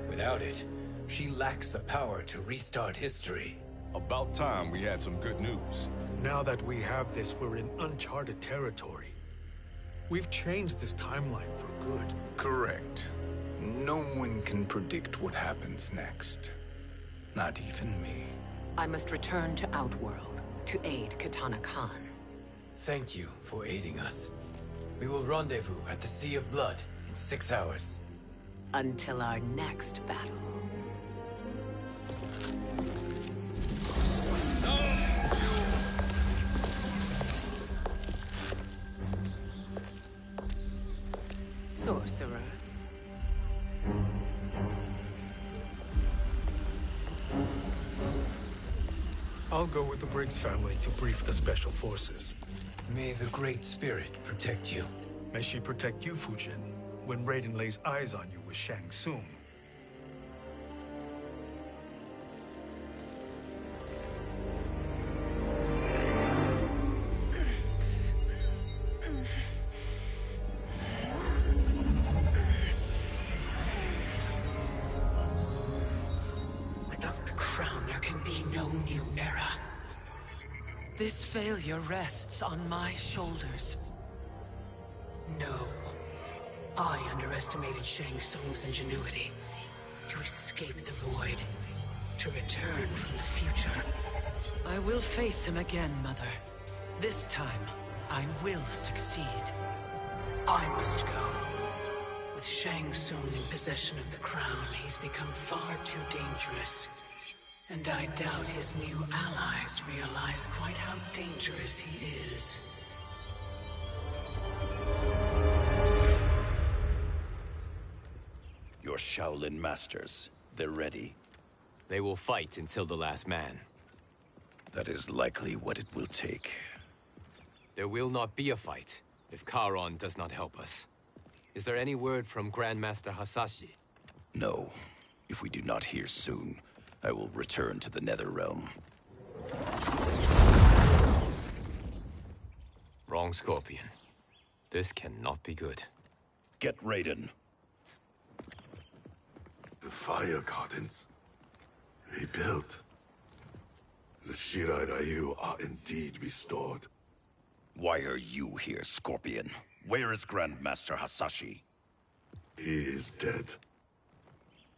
Without it, she lacks the power to restart history. About time we had some good news. Now that we have this, we're in uncharted territory. We've changed this timeline for good. Correct. No one can predict what happens next. Not even me. I must return to Outworld to aid Kitana Khan. Thank you for aiding us. We will rendezvous at the Sea of Blood in 6 hours. Until our next battle. Sorcerer. I'll go with the Briggs family to brief the Special Forces. May the Great Spirit protect you. May she protect you, Fujin, when Raiden lays eyes on you with Shang Tsung. This failure rests on my shoulders. No. I underestimated Shang Tsung's ingenuity. To escape the void. To return from the future. I will face him again, Mother. This time, I will succeed. I must go. With Shang Tsung in possession of the crown, he's become far too dangerous. And I doubt his new allies realize quite how dangerous he is. Your Shaolin masters, they're ready. They will fight until the last man. That is likely what it will take. There will not be a fight if Charon does not help us. Is there any word from Grandmaster Hasashi? No. If we do not hear soon, I will return to the Netherrealm. Wrong, Scorpion. This cannot be good. Get Raiden. The fire gardens rebuilt. The Shirai Ryu are indeed restored. Why are you here, Scorpion? Where is Grandmaster Hasashi? He is dead.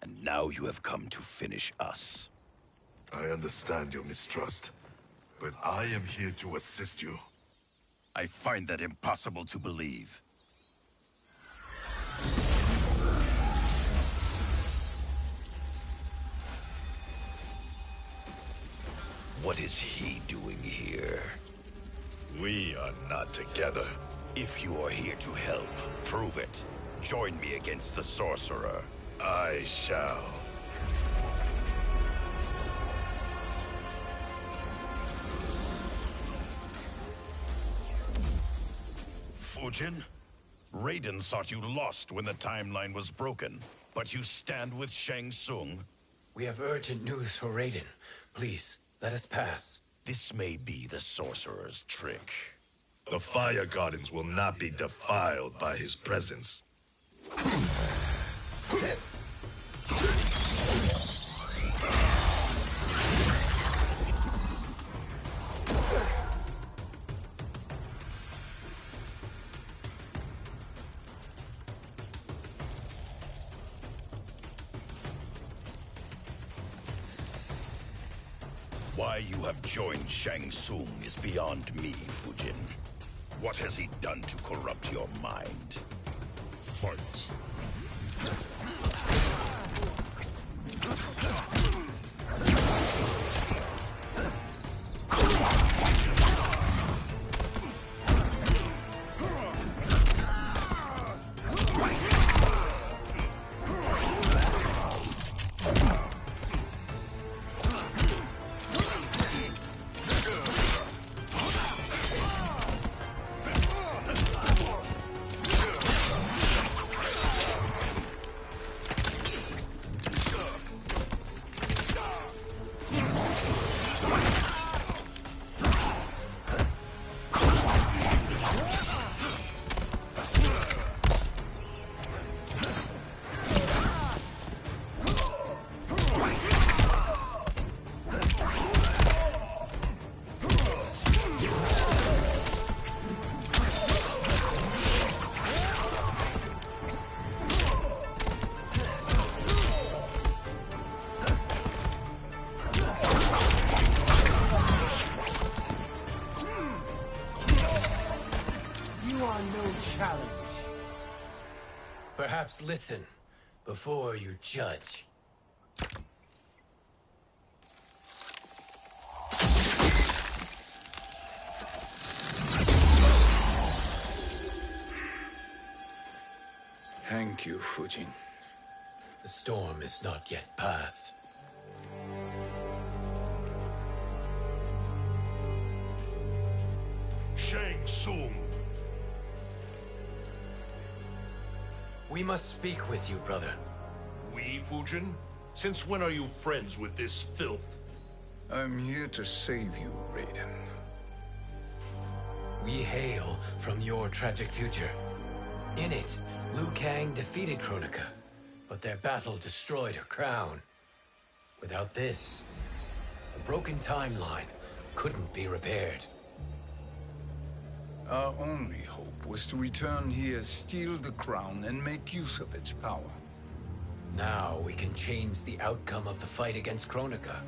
And now you have come to finish us. I understand your mistrust, but I am here to assist you. I find that impossible to believe. What is he doing here? We are not together. If you are here to help, prove it. Join me against the sorcerer. I shall. Fujin? Raiden thought you lost when the timeline was broken, but you stand with Shang Tsung. We have urgent news for Raiden. Please, let us pass. This may be the sorcerer's trick. The fire gardens will not be defiled by his presence. Why you have joined Shang Tsung is beyond me, Fujin. What has he done to corrupt your mind? Fight. Perhaps listen before you judge. Thank you, Fujin. The storm is not yet past. Shang Tsung! We must speak with you, brother. We, Fujin? Since when are you friends with this filth? I'm here to save you, Raiden. We hail from your tragic future. In it, Liu Kang defeated Kronika, but their battle destroyed her crown. Without this, a broken timeline couldn't be repaired. Our only hope was to return here, steal the crown, and make use of its power. Now we can change the outcome of the fight against Kronika.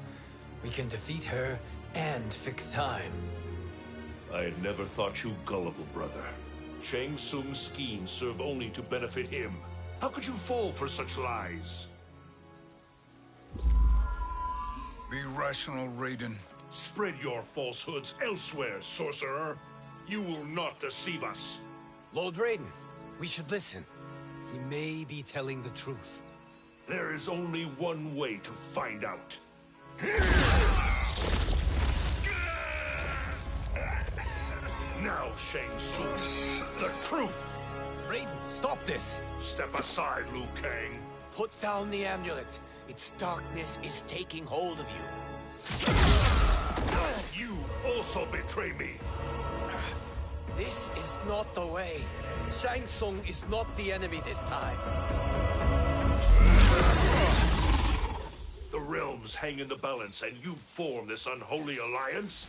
We can defeat her and fix time. I had never thought you gullible, brother. Shang Tsung's schemes serve only to benefit him. How could you fall for such lies? Be rational, Raiden. Spread your falsehoods elsewhere, sorcerer. You will not deceive us. Lord Raiden, we should listen. He may be telling the truth. There is only one way to find out. Now, Shang Tsung, the truth! Raiden, stop this! Step aside, Liu Kang. Put down the amulet. Its darkness is taking hold of you. You also betray me. This is not the way. Shang Tsung is not the enemy this time. The realms hang in the balance, and you form this unholy alliance?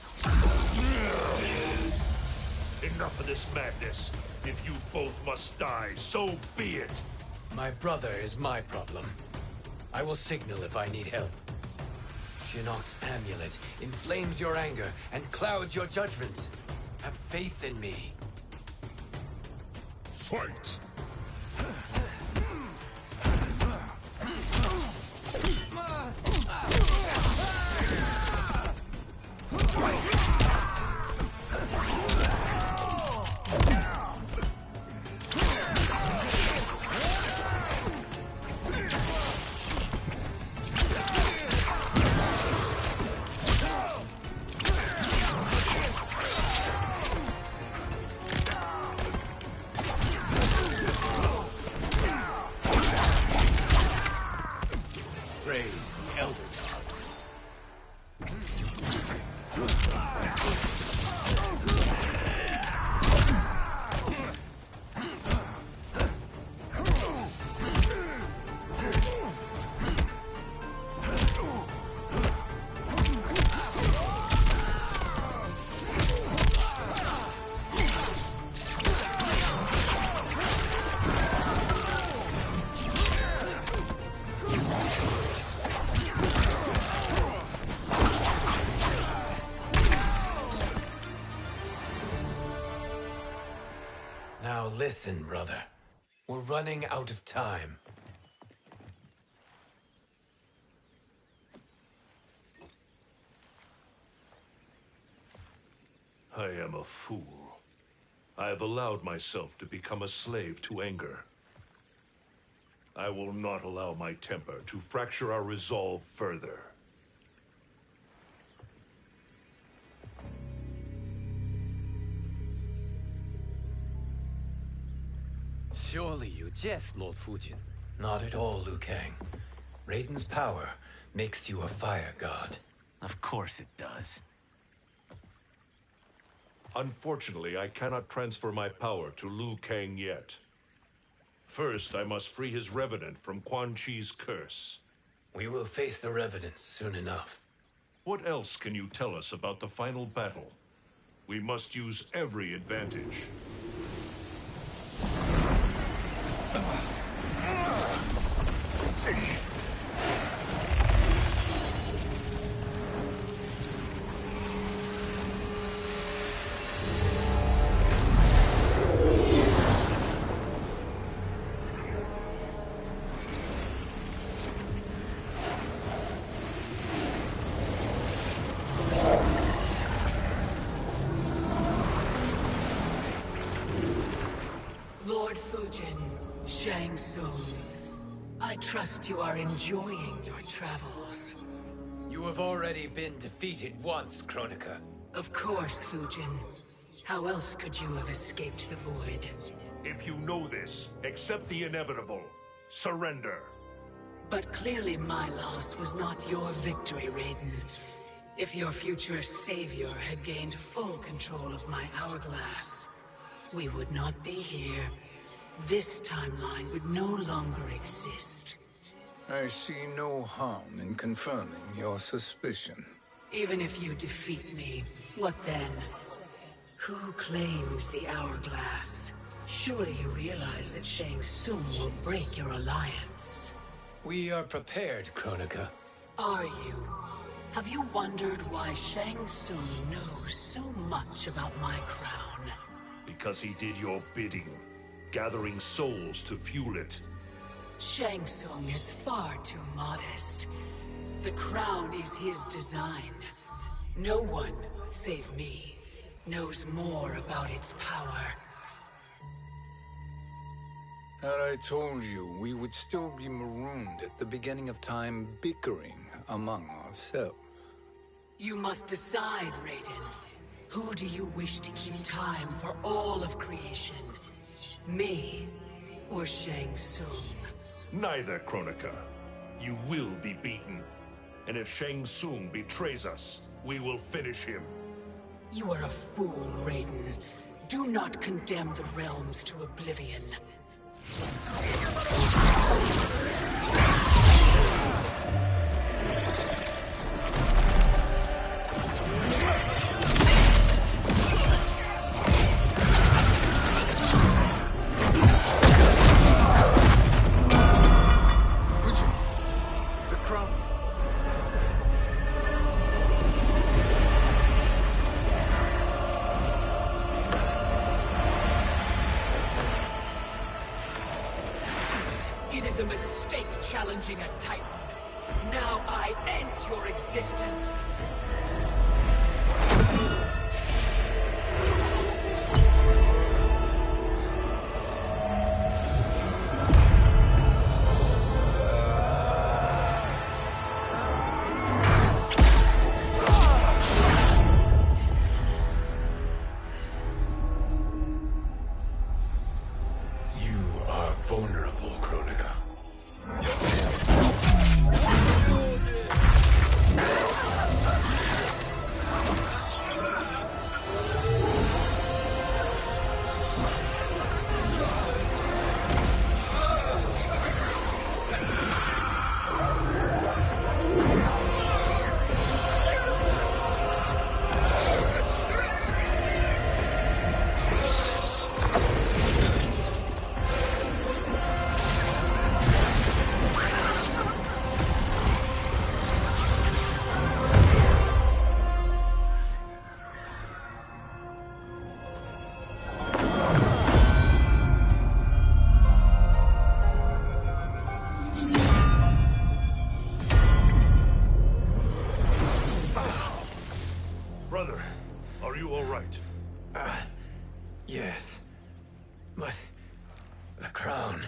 Enough of this madness. If you both must die, so be it. My brother is my problem. I will signal if I need help. Shinnok's amulet inflames your anger and clouds your judgments. Have faith in me. Fight! Praise the Elder Gods. Now listen, brother. We're running out of time. I am a fool. I have allowed myself to become a slave to anger. I will not allow my temper to fracture our resolve further. Surely you jest, Lord Fujin. Not at all, Liu Kang. Raiden's power makes you a fire god. Of course it does. Unfortunately, I cannot transfer my power to Liu Kang yet. First, I must free his Revenant from Quan Chi's curse. We will face the Revenants soon enough. What else can you tell us about the final battle? We must use every advantage. Lord Fujin, Shang Tsung, I trust you are enjoying your travels. You have already been defeated once, Kronika. Of course, Fujin. How else could you have escaped the void? If you know this, accept the inevitable. Surrender. But clearly my loss was not your victory, Raiden. If your future savior had gained full control of my hourglass, we would not be here. This timeline would no longer exist. I see no harm in confirming your suspicion. Even if you defeat me, what then? Who claims the hourglass? Surely you realize that Shang Tsung will break your alliance. We are prepared, Kronika. Are you? Have you wondered why Shang Tsung knows so much about my crown? Because he did your bidding, gathering souls to fuel it. Shang Tsung is far too modest. The crown is his design. No one, save me, knows more about its power. Had I told you, we would still be marooned at the beginning of time, bickering among ourselves. You must decide, Raiden. Who do you wish to keep time for all of creation? Me or Shang Tsung? Neither, Kronika. You will be beaten. And if Shang Tsung betrays us, we will finish him. You are a fool, Raiden. Do not condemn the realms to oblivion. The crown. It is a mistake challenging a Titan. Now I end your existence. You are vulnerable, Kronika. Brother, are you all right? Yes. But the crown.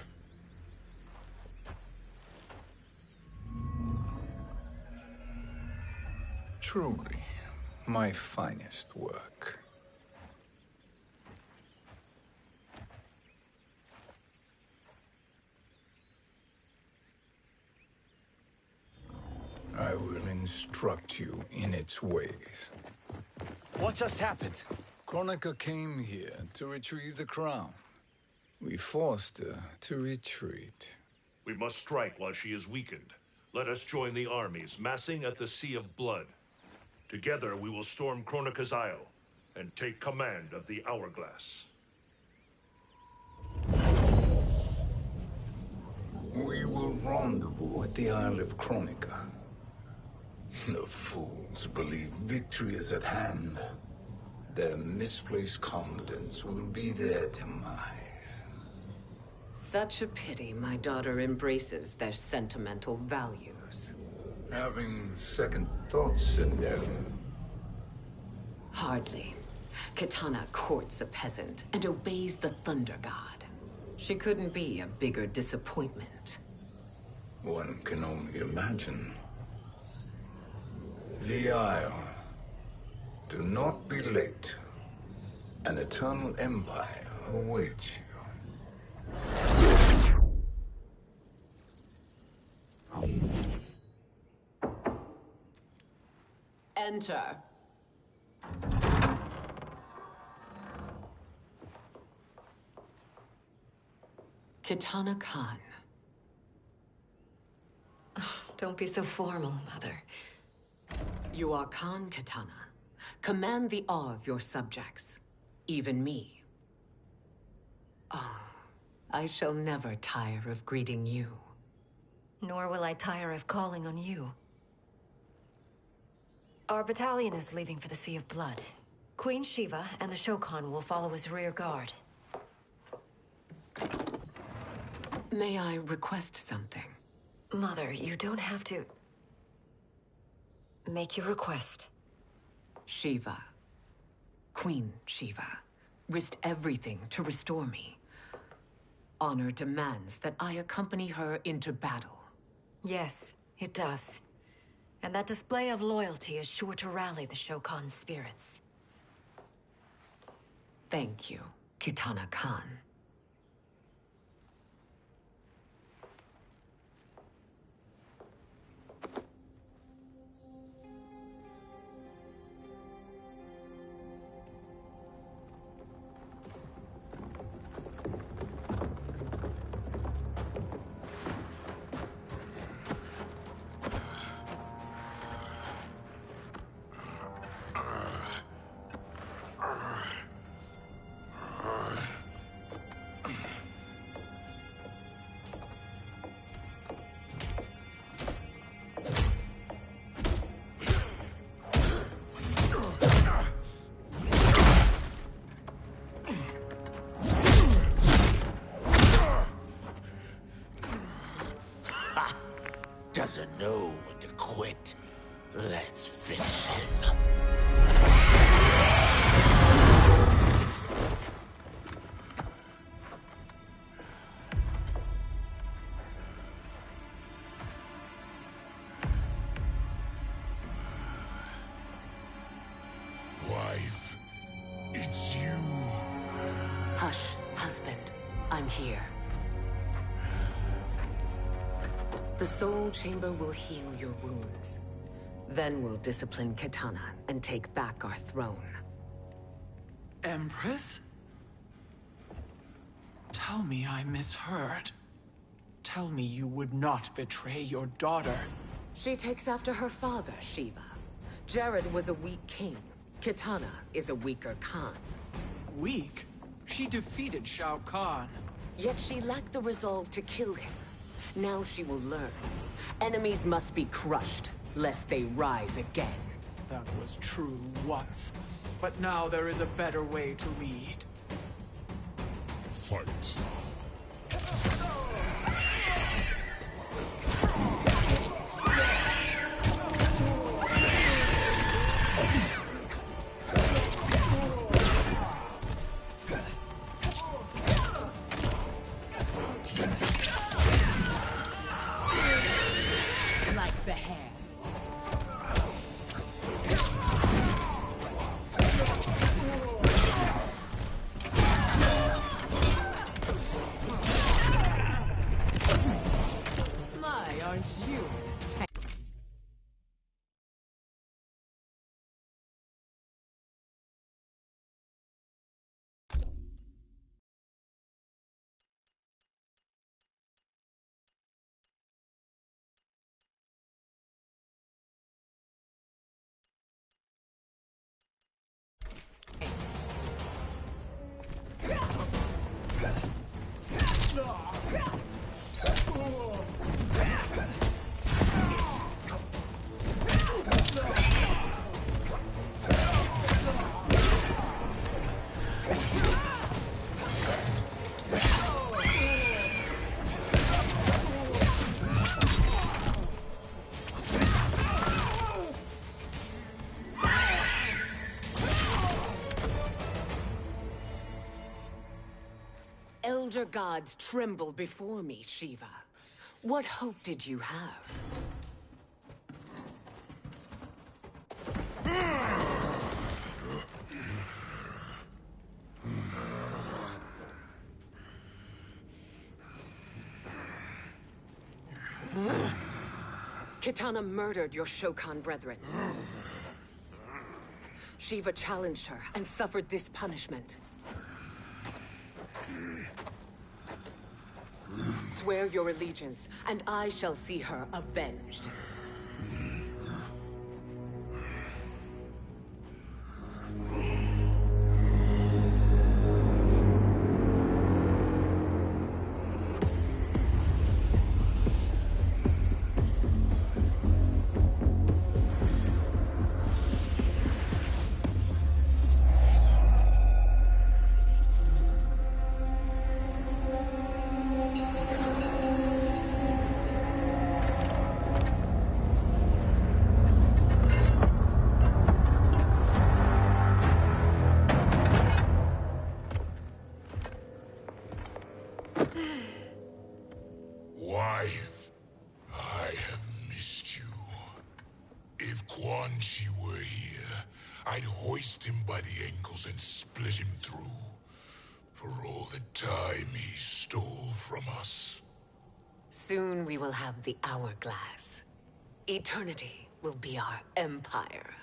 Truly, my finest work. I will instruct you in its ways. What just happened? Kronika came here to retrieve the crown. We forced her to retreat. We must strike while she is weakened. Let us join the armies, massing at the Sea of Blood. Together we will storm Kronika's Isle and take command of the Hourglass. We will rendezvous at the Isle of Kronika. The fools believe victory is at hand. Their misplaced confidence will be their demise. Such a pity my daughter embraces their sentimental values. Having second thoughts in them. Hardly. Kitana courts a peasant and obeys the Thunder God. She couldn't be a bigger disappointment. One can only imagine. The Isle. Do not be late. An eternal empire awaits you. Enter. Kitana Khan. Don't be so formal, Mother. You are Khan Kitana. Command the awe of your subjects. Even me. Oh, I shall never tire of greeting you. Nor will I tire of calling on you. Our battalion is leaving for the Sea of Blood. Queen Shiva and the Shokan will follow as rear guard. May I request something? Mother, you don't have to... make your request. Shiva. Queen Shiva. Risked everything to restore me. Honor demands that I accompany her into battle. Yes, it does. And that display of loyalty is sure to rally the Shokan's spirits. Thank you, Kitana Khan. Doesn't know when to quit. Let's finish him. Wife, it's you. Hush, husband. I'm here. The Soul Chamber will heal your wounds. Then we'll discipline Kitana and take back our throne. Empress? Tell me I misheard. Tell me you would not betray your daughter. She takes after her father, Shiva. Jared was a weak king. Kitana is a weaker Khan. Weak? She defeated Shao Kahn. Yet she lacked the resolve to kill him. Now she will learn. Enemies must be crushed, lest they rise again. That was true once. But now there is a better way to lead. Fight. Like the hair. My, aren't you? Elder gods tremble before me, Shiva. What hope did you have? Kitana murdered your Shokan brethren. Shiva challenged her and suffered this punishment. Swear your allegiance, and I shall see her avenged. Wife, I have missed you. If Quan Chi were here, I'd hoist him by the ankles and split him through. For all the time he stole from us. Soon we will have the hourglass. Eternity will be our empire.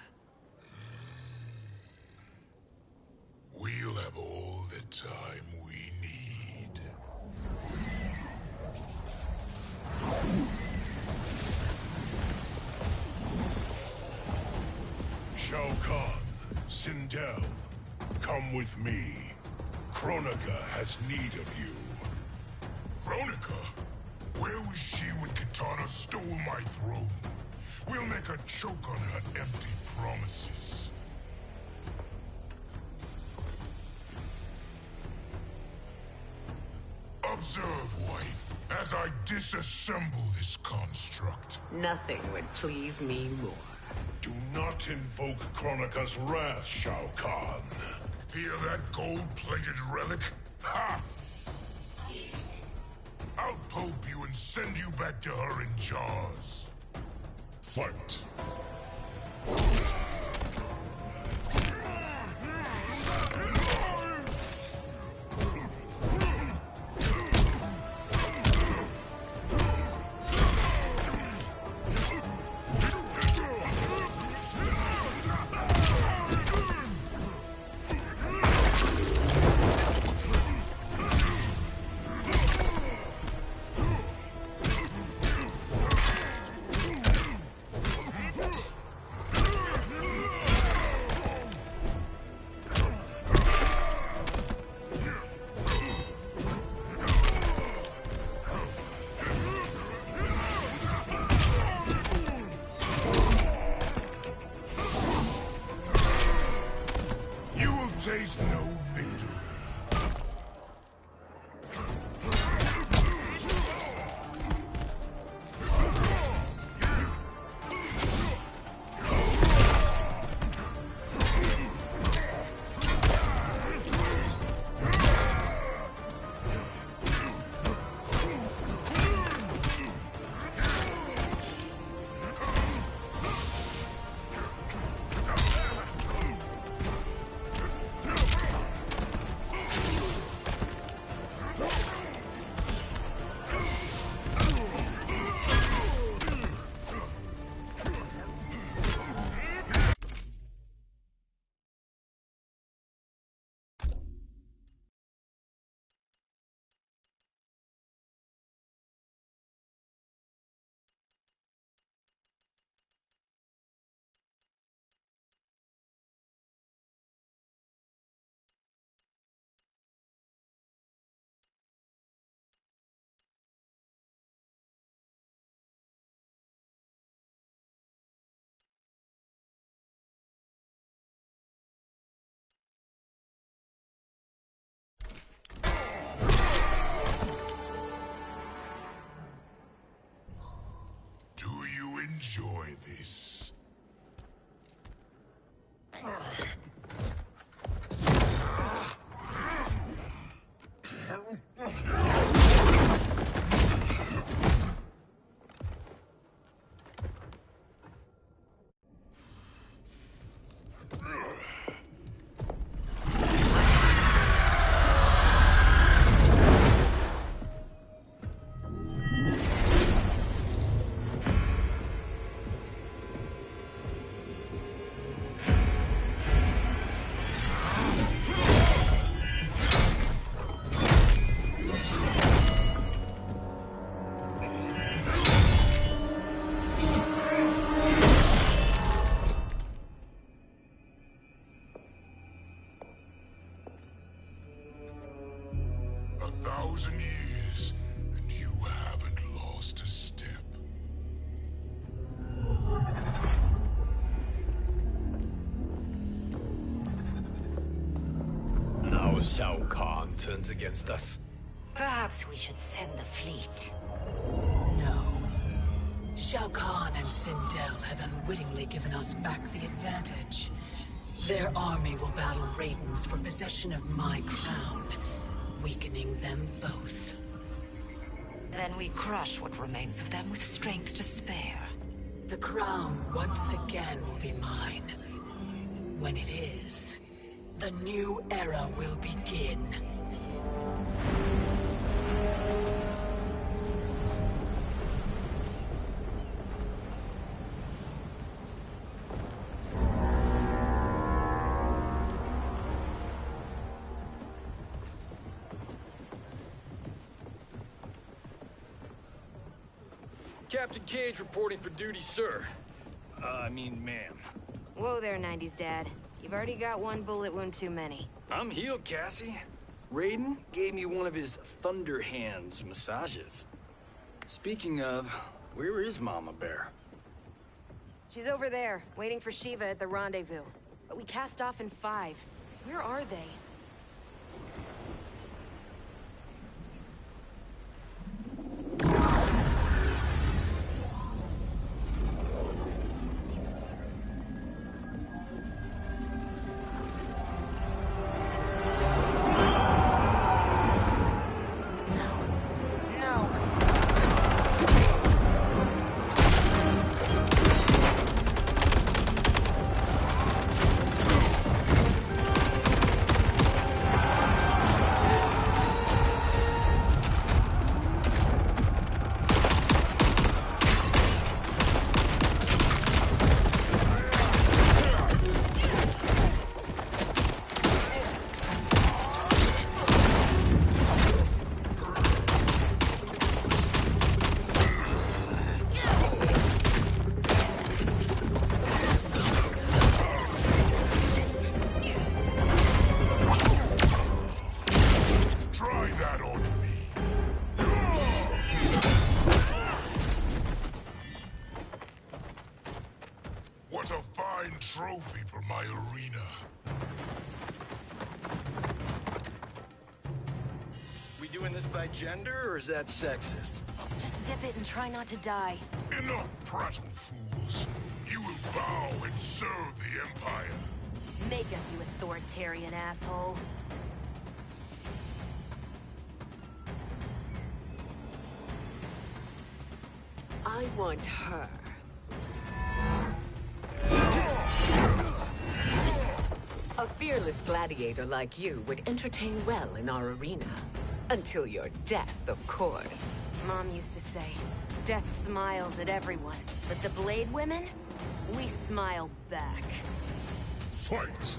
We'll have all the time we need. Shao Kahn, Sindel, come with me. Kronika has need of you. Kronika? Where was she when Kitana stole my throne? We'll make her choke on her empty promises. Observe, wife, as I disassemble this construct. Nothing would please me more. Do not invoke Kronika's wrath, Shao Kahn. Fear that gold-plated relic? Ha! I'll poke you and send you back to her in jars. Fight! Taste no victory. Enjoy this. Years, and you haven't lost a step. Now Shao Kahn turns against us. Perhaps we should send the fleet. No. Shao Kahn and Sindel have unwittingly given us back the advantage. Their army will battle Raidens for possession of my crown, weakening them both. Then we crush what remains of them with strength to spare. The crown once again will be mine. When it is, the new era will begin. Captain Cage reporting for duty, sir. Ma'am. Whoa there, 90s Dad. You've already got one bullet wound too many. I'm healed, Cassie. Raiden gave me one of his Thunder Hands massages. Speaking of, where is Mama Bear? She's over there, waiting for Shiva at the rendezvous. But we cast off in 5. Where are they? Trophy for my arena. We doing this by gender, or is that sexist? Just zip it and try not to die. Enough prattle, fools. You will bow and serve the Empire. Make us, you authoritarian asshole. I want her. A fearless gladiator like you would entertain well in our arena. Until your death, of course. Mom used to say, death smiles at everyone, but the Blade women, we smile back. Fight!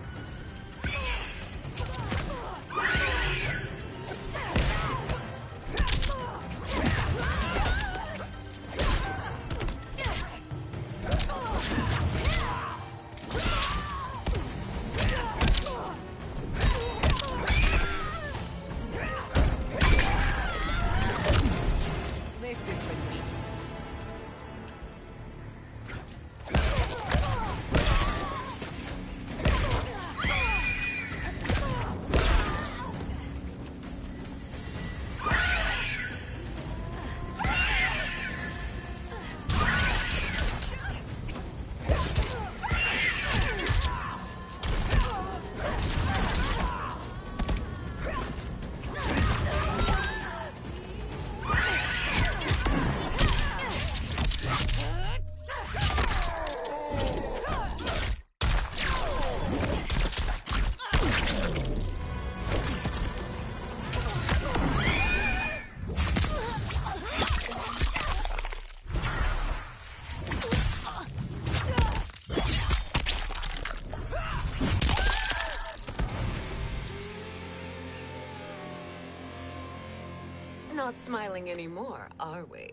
Not smiling anymore, are we?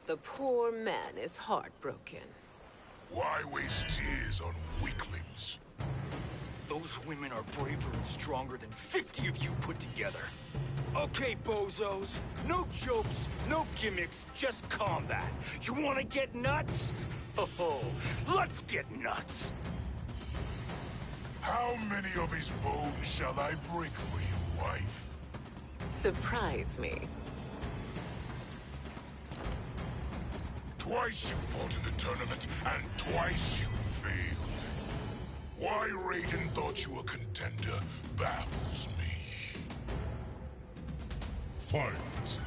The poor man is heartbroken. Why waste tears on weaklings? Those women are braver and stronger than 50 of you put together. Okay, bozos. No jokes, no gimmicks, just combat. You wanna get nuts? Oh, let's get nuts! How How many of his bones shall I break for you, wife? Surprise me. Twice you fought in the tournament, and twice you failed. Why Raiden thought you a contender baffles me. Fight!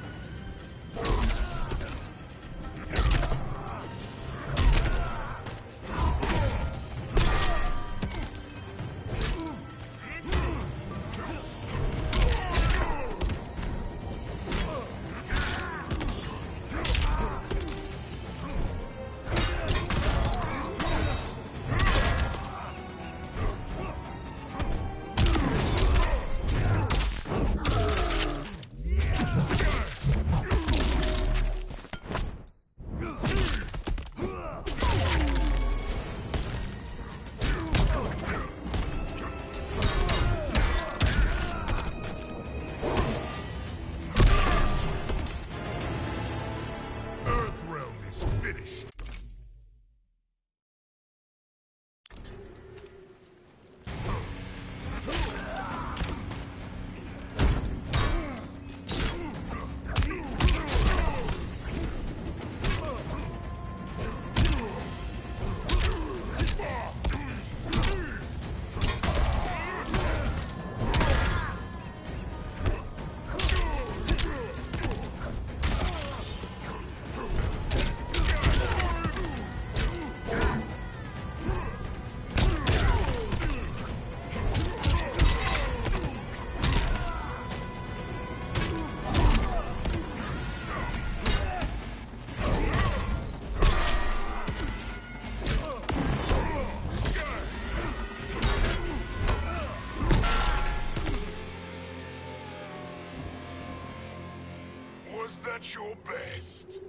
Was that your best?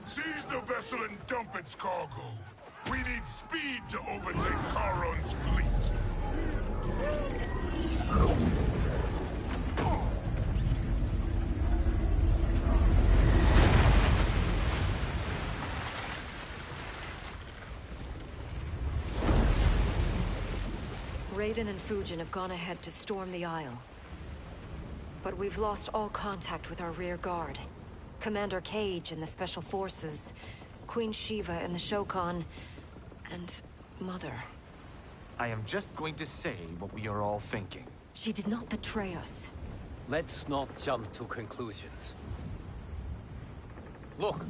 Seize the vessel and dump its cargo. We need speed to overtake Charon's fleet. Raiden and Fujin have gone ahead to storm the Isle. But we've lost all contact with our rear guard. Commander Cage and the Special Forces, Queen Shiva and the Shokan, and Mother. I am just going to say what we are all thinking. She did not betray us. Let's not jump to conclusions. Look!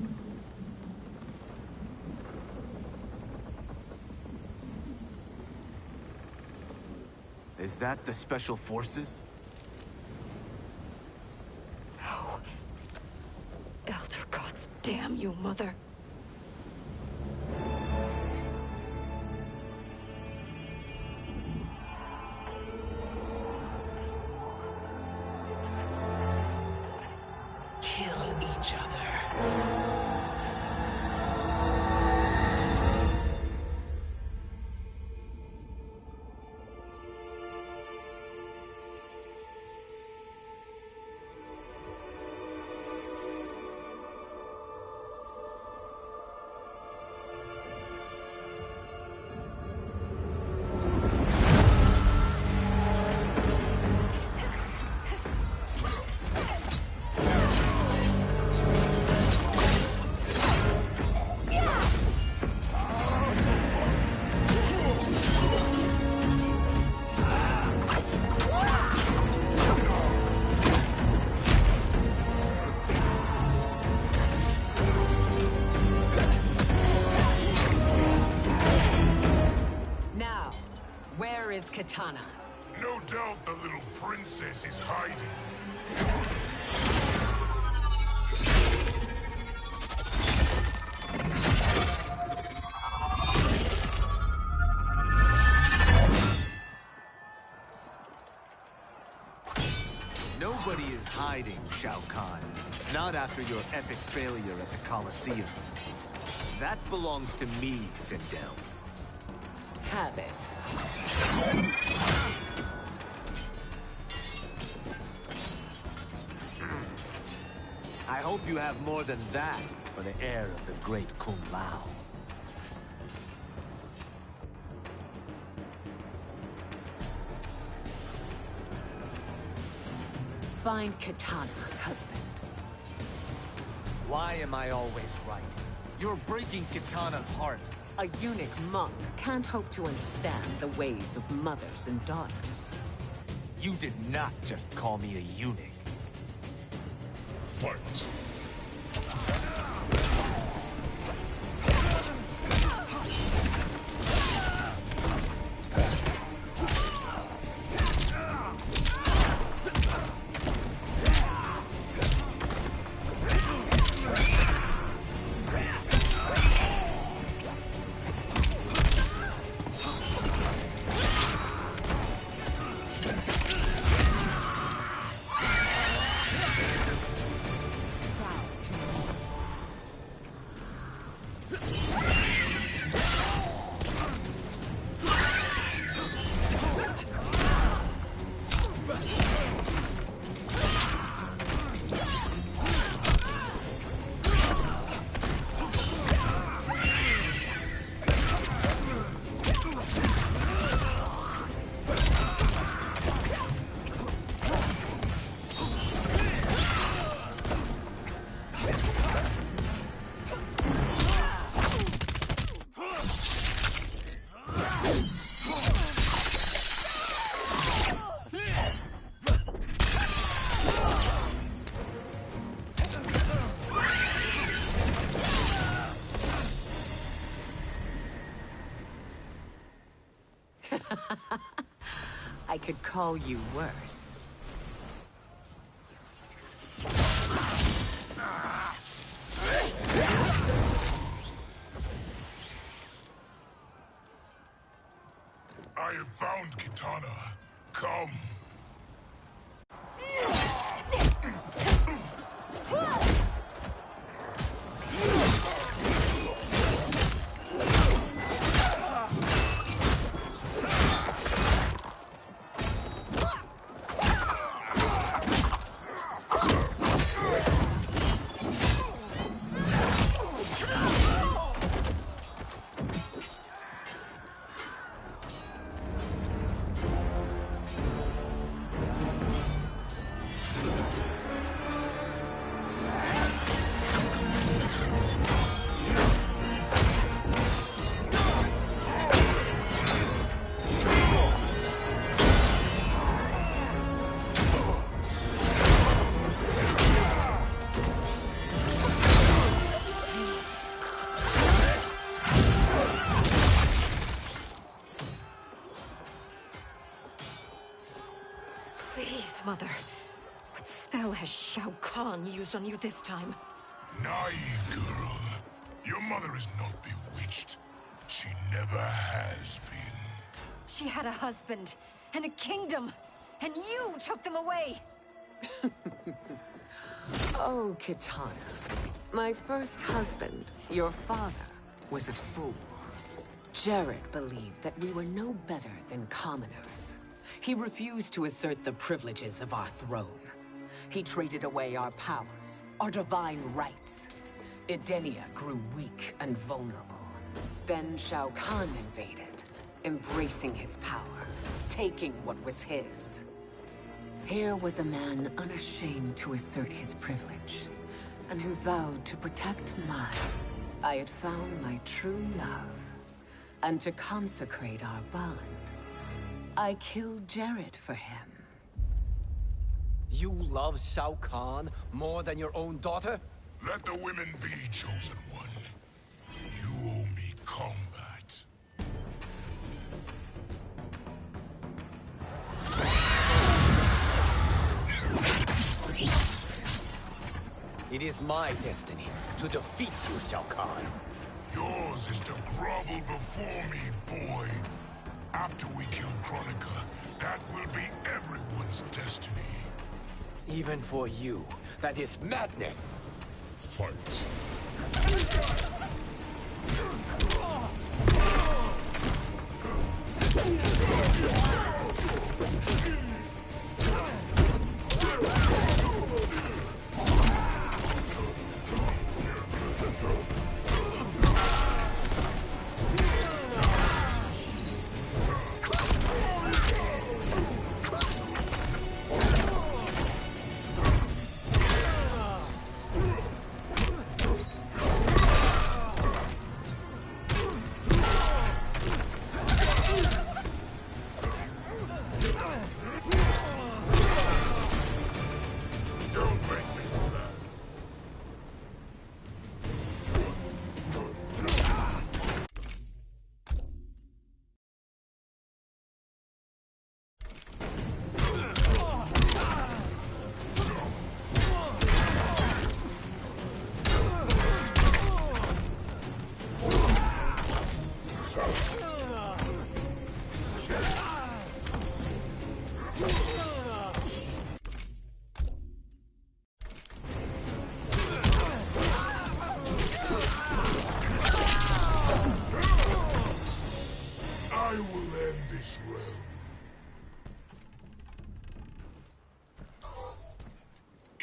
Is that the Special Forces? No. Elder gods damn you, Mother. Kill each other. Where is Katana? No doubt the little princess is hiding. Nobody is hiding, Shao Kahn. Not after your epic failure at the Colosseum. That belongs to me, Sindel. Have it. I hope you have more than that for the heir of the great Kung Lao. Find Kitana, husband. Why am I always right? You're breaking Kitana's heart. A eunuch monk can't hope to understand the ways of mothers and daughters. You did not just call me a eunuch. Fight! I could call you worse. I have found Kitana. Come. Please, Mother. What spell has Shao Kahn used on you this time? Naive girl. Your mother is not bewitched. She never has been. She had a husband and a kingdom, and you took them away! Oh, Kitana. My first husband, your father, was a fool. Jared believed that we were no better than commoners. He refused to assert the privileges of our throne. He traded away our powers, our divine rights. Edenia grew weak and vulnerable. Then Shao Kahn invaded, embracing his power, taking what was his. Here was a man unashamed to assert his privilege, and who vowed to protect mine. I had found my true love, and to consecrate our bond, I killed Jared for him. You love Shao Kahn more than your own daughter? Let the women be, chosen one. You owe me combat. It is my destiny to defeat you, Shao Kahn. Yours is to grovel before me, boy. After we kill Kronika, that will be everyone's destiny. Even for you, that is madness! Fight.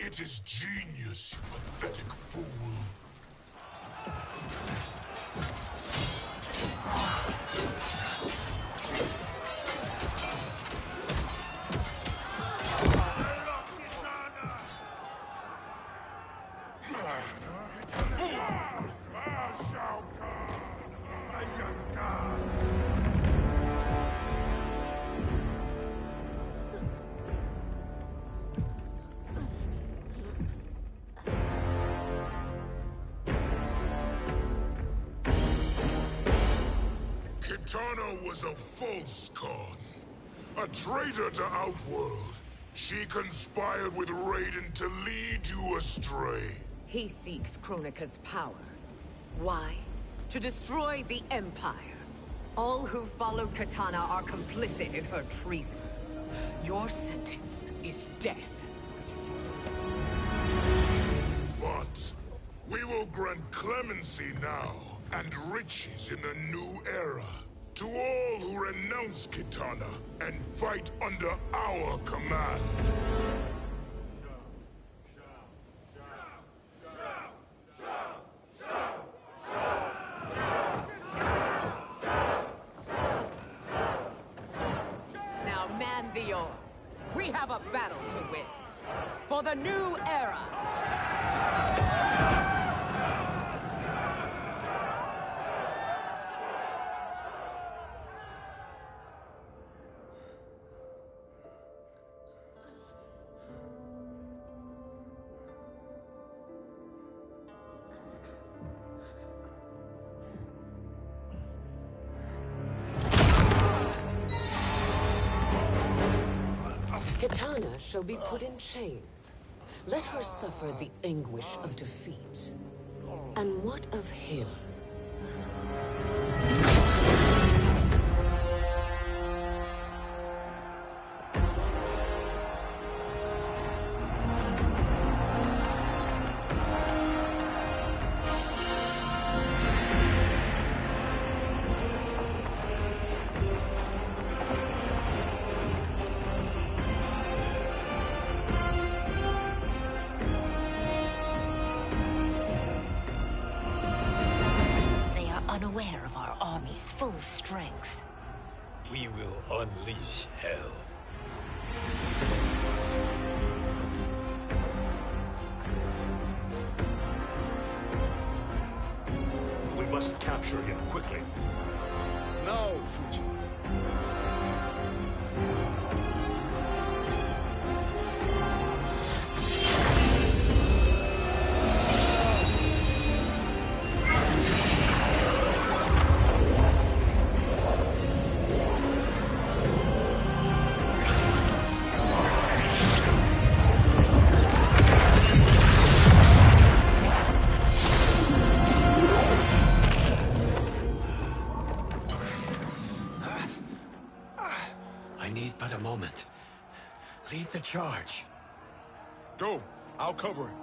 It is genius, you pathetic fool. Kitana was a false con. A traitor to Outworld. She conspired with Raiden to lead you astray. He seeks Kronika's power. Why? To destroy the Empire. All who followed Kitana are complicit in her treason. Your sentence is death. But we will grant clemency now and riches in the new era to all who renounce Kitana and fight under our command. Now man the oars. We have a battle to win. For the new era! Kitana shall be put in chains. Let her suffer the anguish of defeat. And what of him? Unaware of our army's full strength. We will unleash hell. We must capture him quickly. No, Fujin. I need but a moment. Lead the charge. Go. I'll cover it.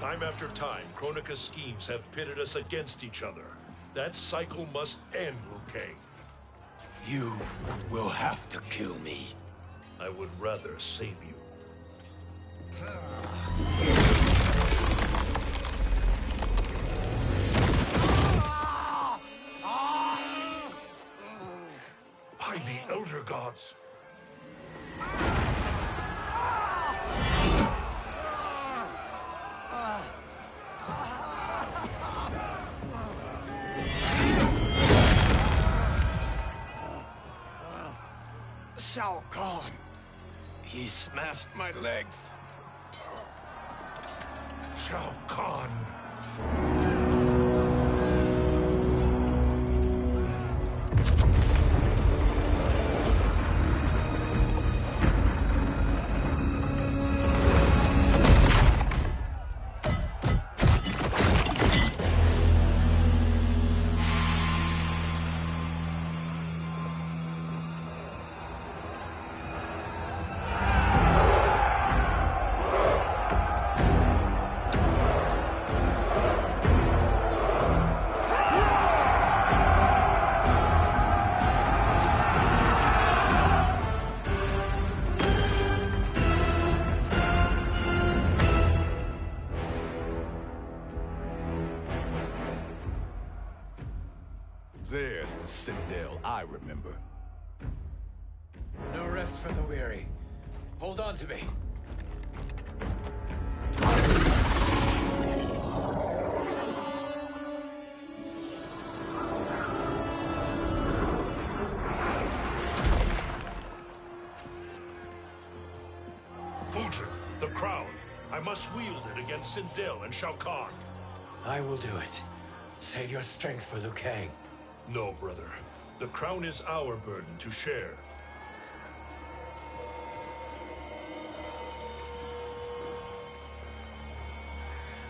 Time after time, Kronika's schemes have pitted us against each other. That cycle must end, Liu Kang. You will have to kill me. I would rather save you. By the Elder Gods! Shao Kahn. He smashed my legs. Shao Kahn. There's the Citadel I remember. No rest for the weary. Hold on to me. Fujin, the crown. I must wield it against Sindel and Shao Kahn. I will do it. Save your strength for Liu Kang. No, brother. The crown is our burden to share.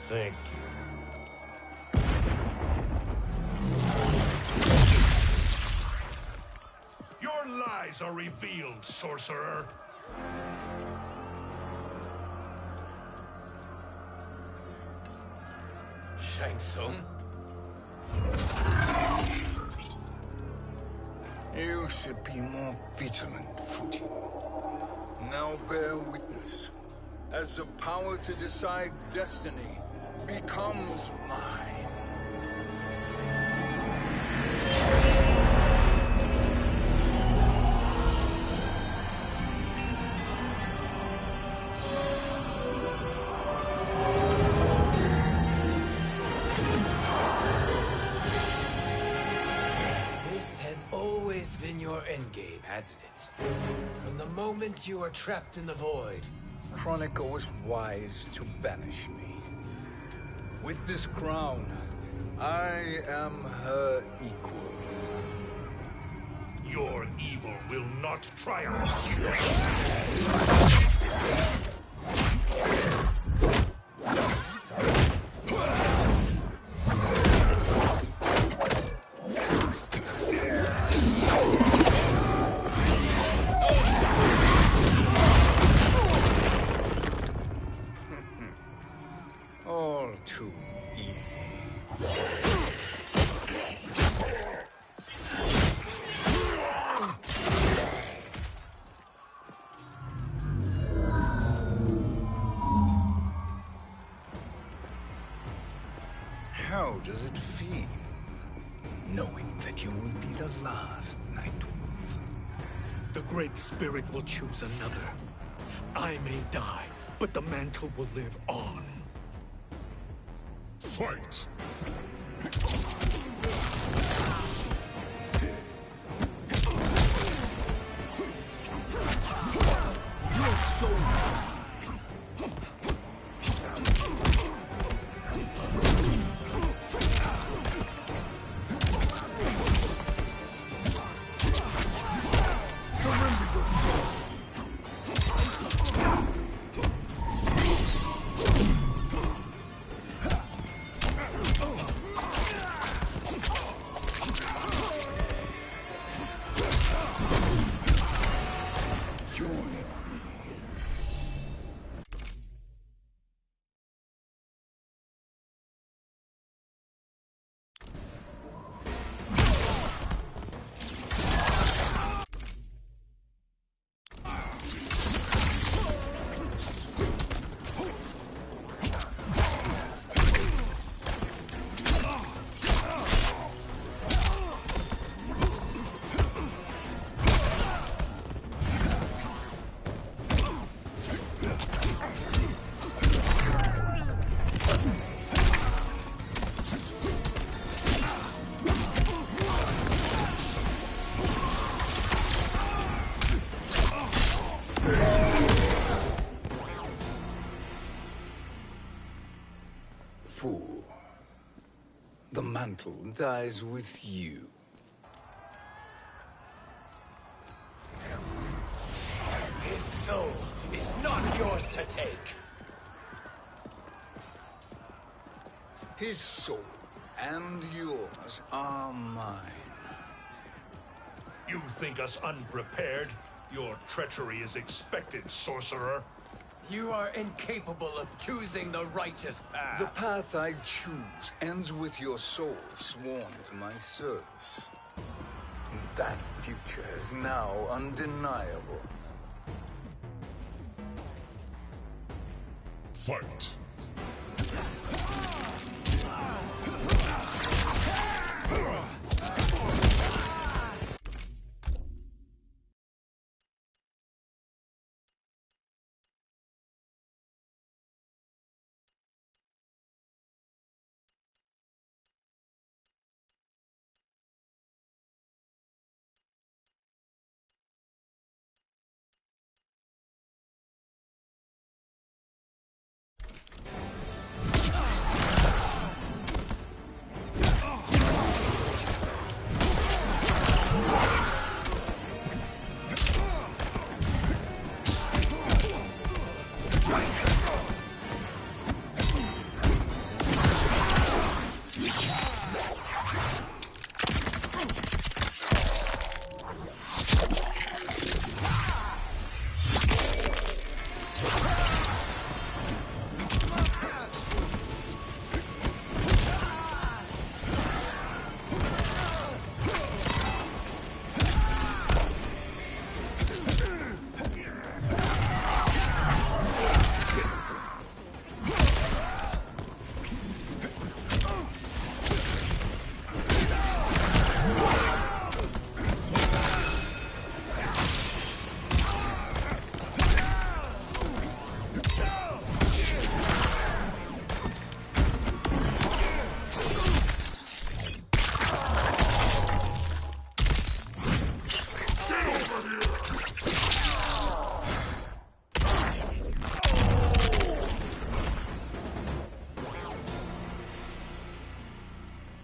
Thank you. Your lies are revealed, sorcerer. Shang Tsung? You should be more vigilant, Fujin. Now bear witness. As the power to decide destiny becomes mine. Been your endgame, hasn't it? From the moment you were trapped in the void. Kronika was wise to banish me. With this crown, I am her equal. Your evil will not triumph. How does it feel, knowing that you will be the last Nightwolf? The Great Spirit will choose another. I may die, but the mantle will live on. Fight! Your soul! Fool. The mantle dies with you. His soul is not yours to take. His soul and yours are mine. You think us unprepared? Your treachery is expected, sorcerer. You are incapable of choosing the righteous path. The path I choose ends with your soul sworn to my service. That future is now undeniable. Fight!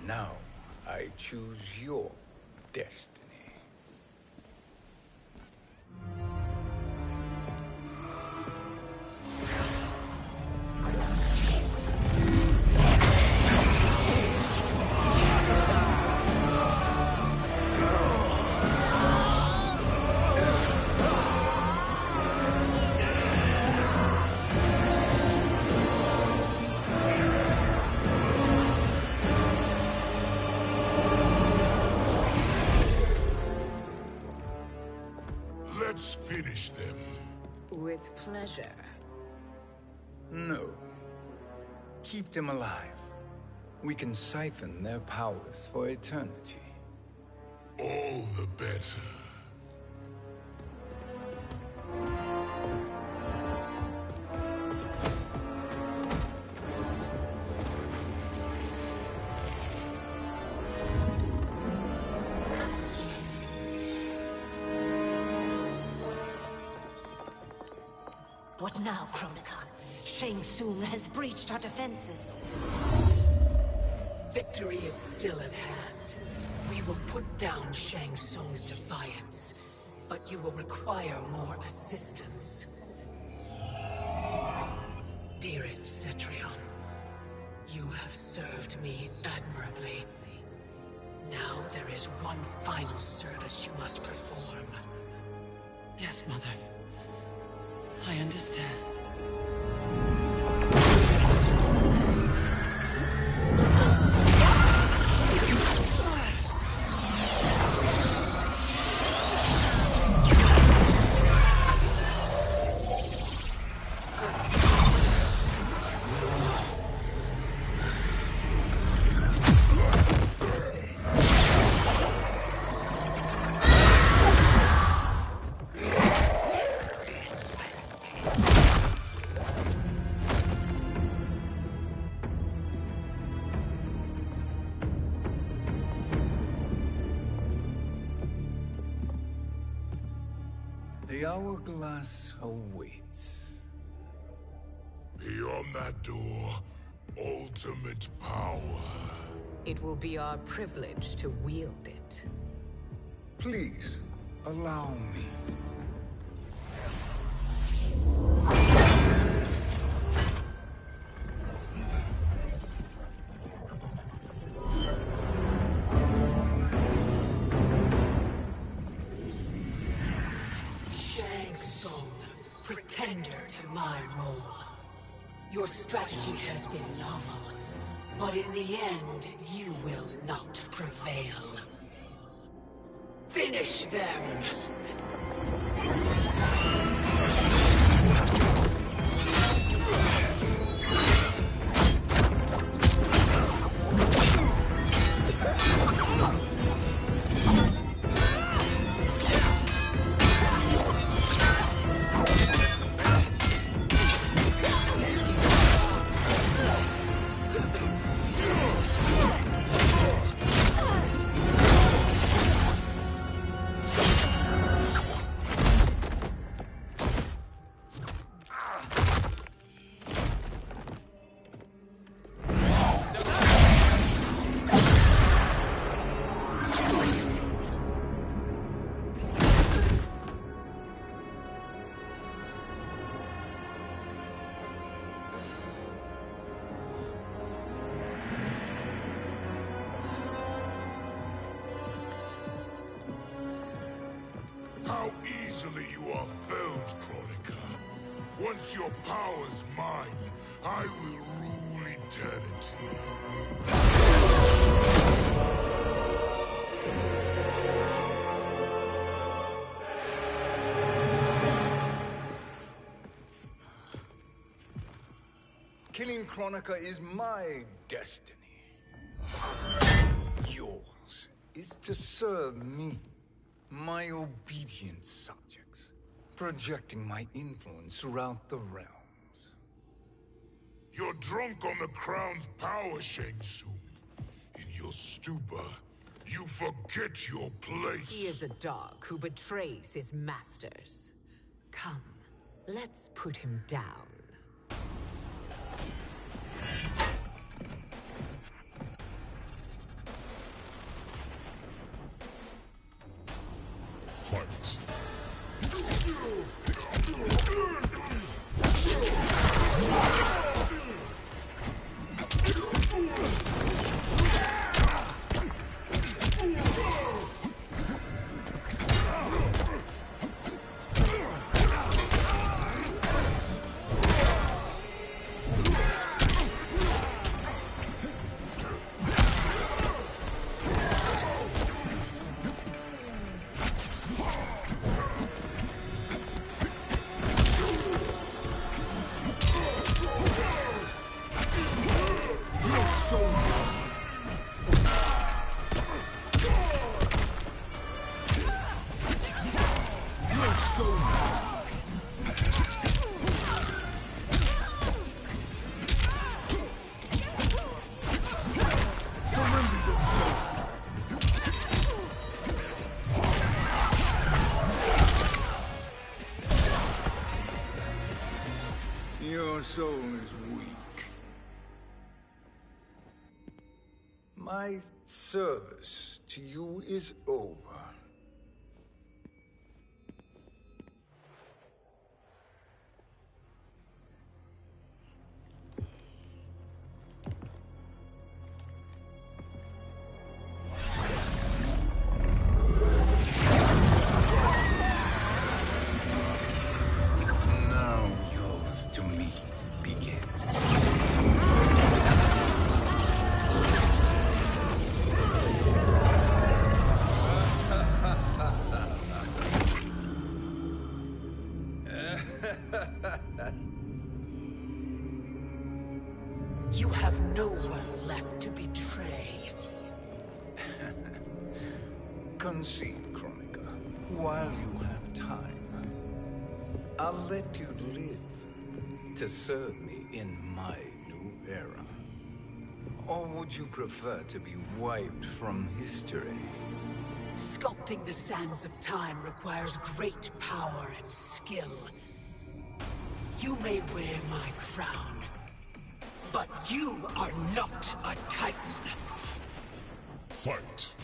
Now, I choose your destiny. Let's finish them. With pleasure. No. Keep them alive. We can siphon their powers for eternity. All the better. What now, Kronika? Shang Tsung has breached our defenses. Victory is still at hand. We will put down Shang Tsung's defiance, but you will require more assistance. Dearest Cetrion, you have served me admirably. Now there is one final service you must perform. Yes, Mother. I understand. The hourglass awaits. Beyond that door, ultimate power. It will be our privilege to wield it. Please, allow me. Shang Tsung, pretender to my role. Your strategy has been novel, but in the end, you will not prevail. Finish them! How easily you are felled, Kronika. Once your power's mine, I will rule eternity. Killing Kronika is my destiny. Yours is to serve me, my obedient subjects, projecting my influence throughout the realms. You're drunk on the crown's power, Shang Tsung. In your stupor, you forget your place. He is a dog who betrays his masters. Come, let's put him down. Fight. Your soul is weak. My service to you is over. You have no one left to betray. Concede, Kronika, while you have time. I'll let you live to serve me in my new era. Or would you prefer to be wiped from history? Sculpting the sands of time requires great power and skill. You may wear my crown, but you are not a Titan. Fight.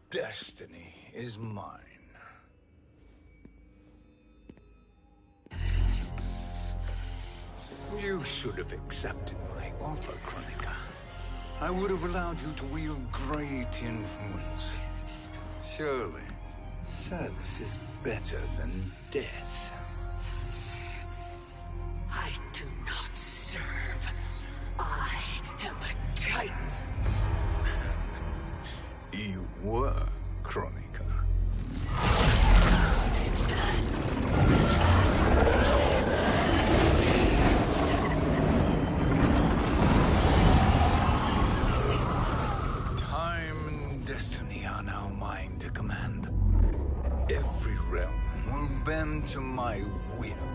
Destiny is mine. You should have accepted my offer, Kronika. I would have allowed you to wield great influence. Surely, service is better than death. I do not serve. I am a Titan. You were, Kronika. Time and destiny are now mine to command. Every realm will bend to my will.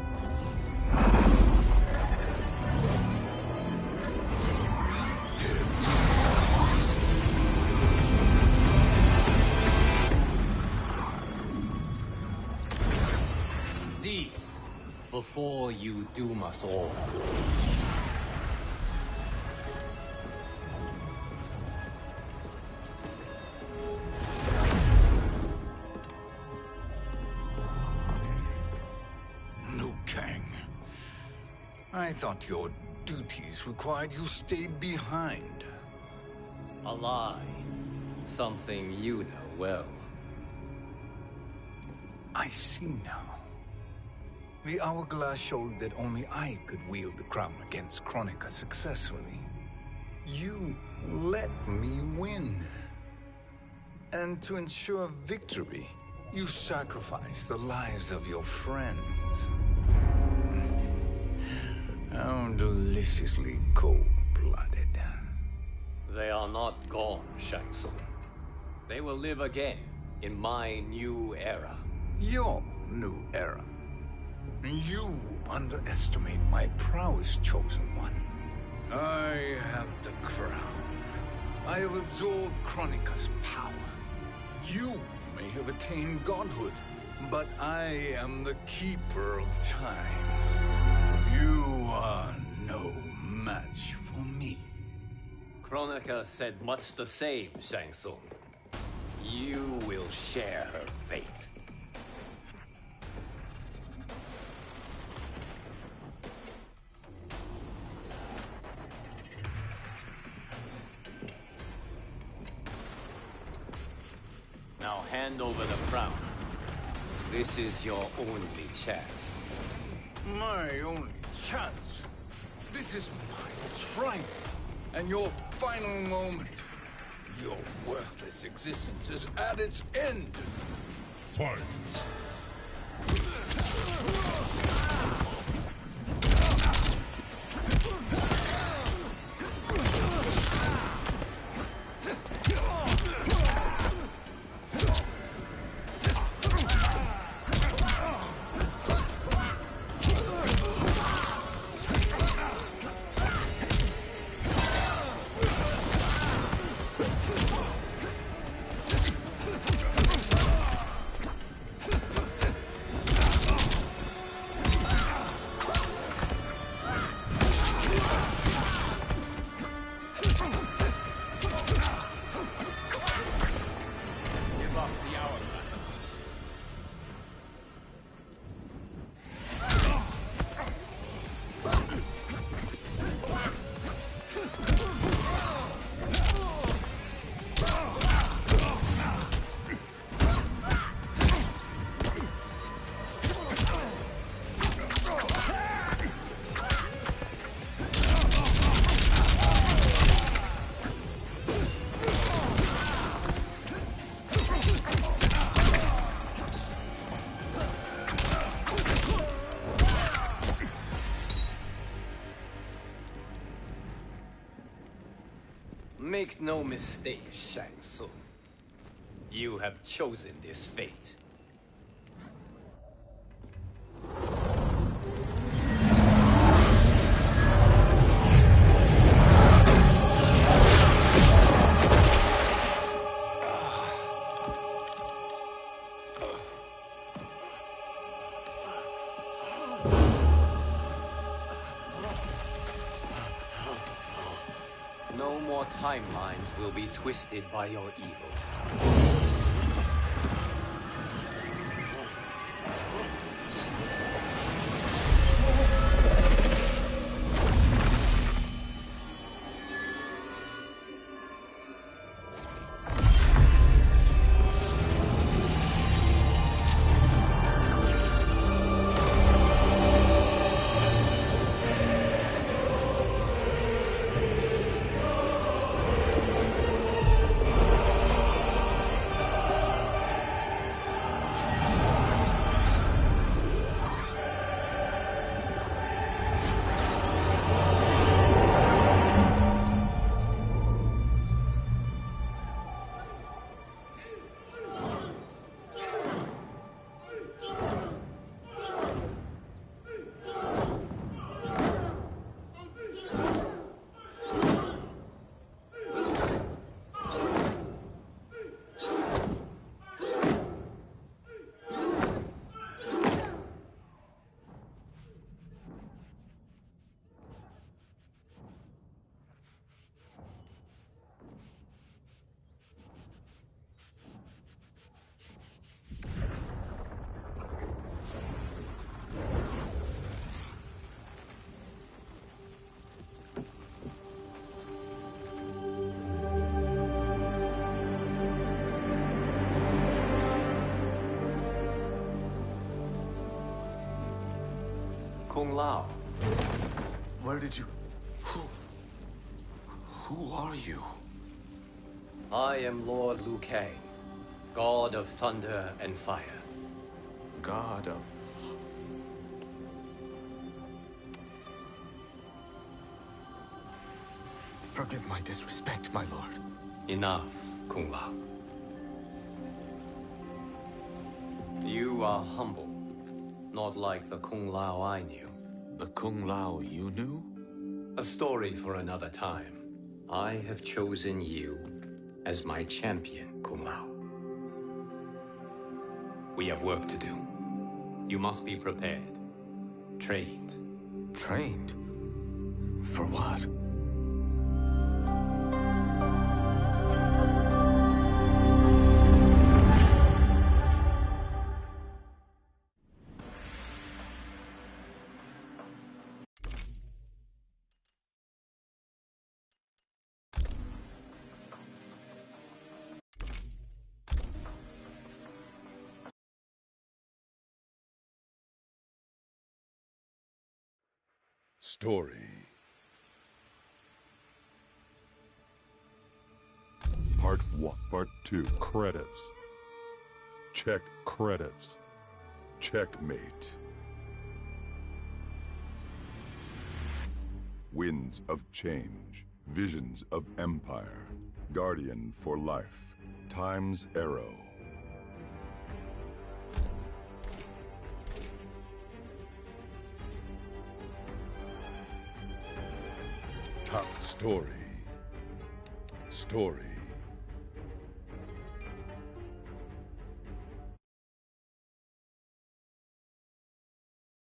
Cease before you doom us all. Liu Kang. I thought your duties required you stayed behind. A lie. Something you know well. I see now. The hourglass showed that only I could wield the crown against Kronika successfully. You let me win. And to ensure victory, you sacrificed the lives of your friends. How deliciously cold-blooded. cold-blooded. They are not gone, Shang Tsung. They will live again in my new era. Your new era. You underestimate my prowess, Chosen One. I have the crown. I have absorbed Kronika's power. You may have attained godhood, but I am the keeper of time. You are no match for me. Kronika said much the same, Shang Tsung. You will share her fate. Now hand over the crown. This is your only chance. My only chance? This is my triumph, and your final moment. Your worthless existence is at its end. Fight! Make no mistake, Shang Tsung. You have chosen this fate. No more timelines will be twisted by your evil. Kung Lao. Where did you... Who are you? I am Lord Liu Kang, God of Thunder and Fire. God of... Forgive my disrespect, my lord. Enough, Kung Lao. You are humble, not like the Kung Lao I knew. The Kung Lao you knew? A story for another time. I have chosen you as my champion, Kung Lao. We have work to do. You must be prepared. Trained. Trained? For what? Story. Part 1. Part 2. Credits. Check credits. Checkmate. Winds of Change. Visions of Empire. Guardian for Life. Time's Arrow. Top story. Story.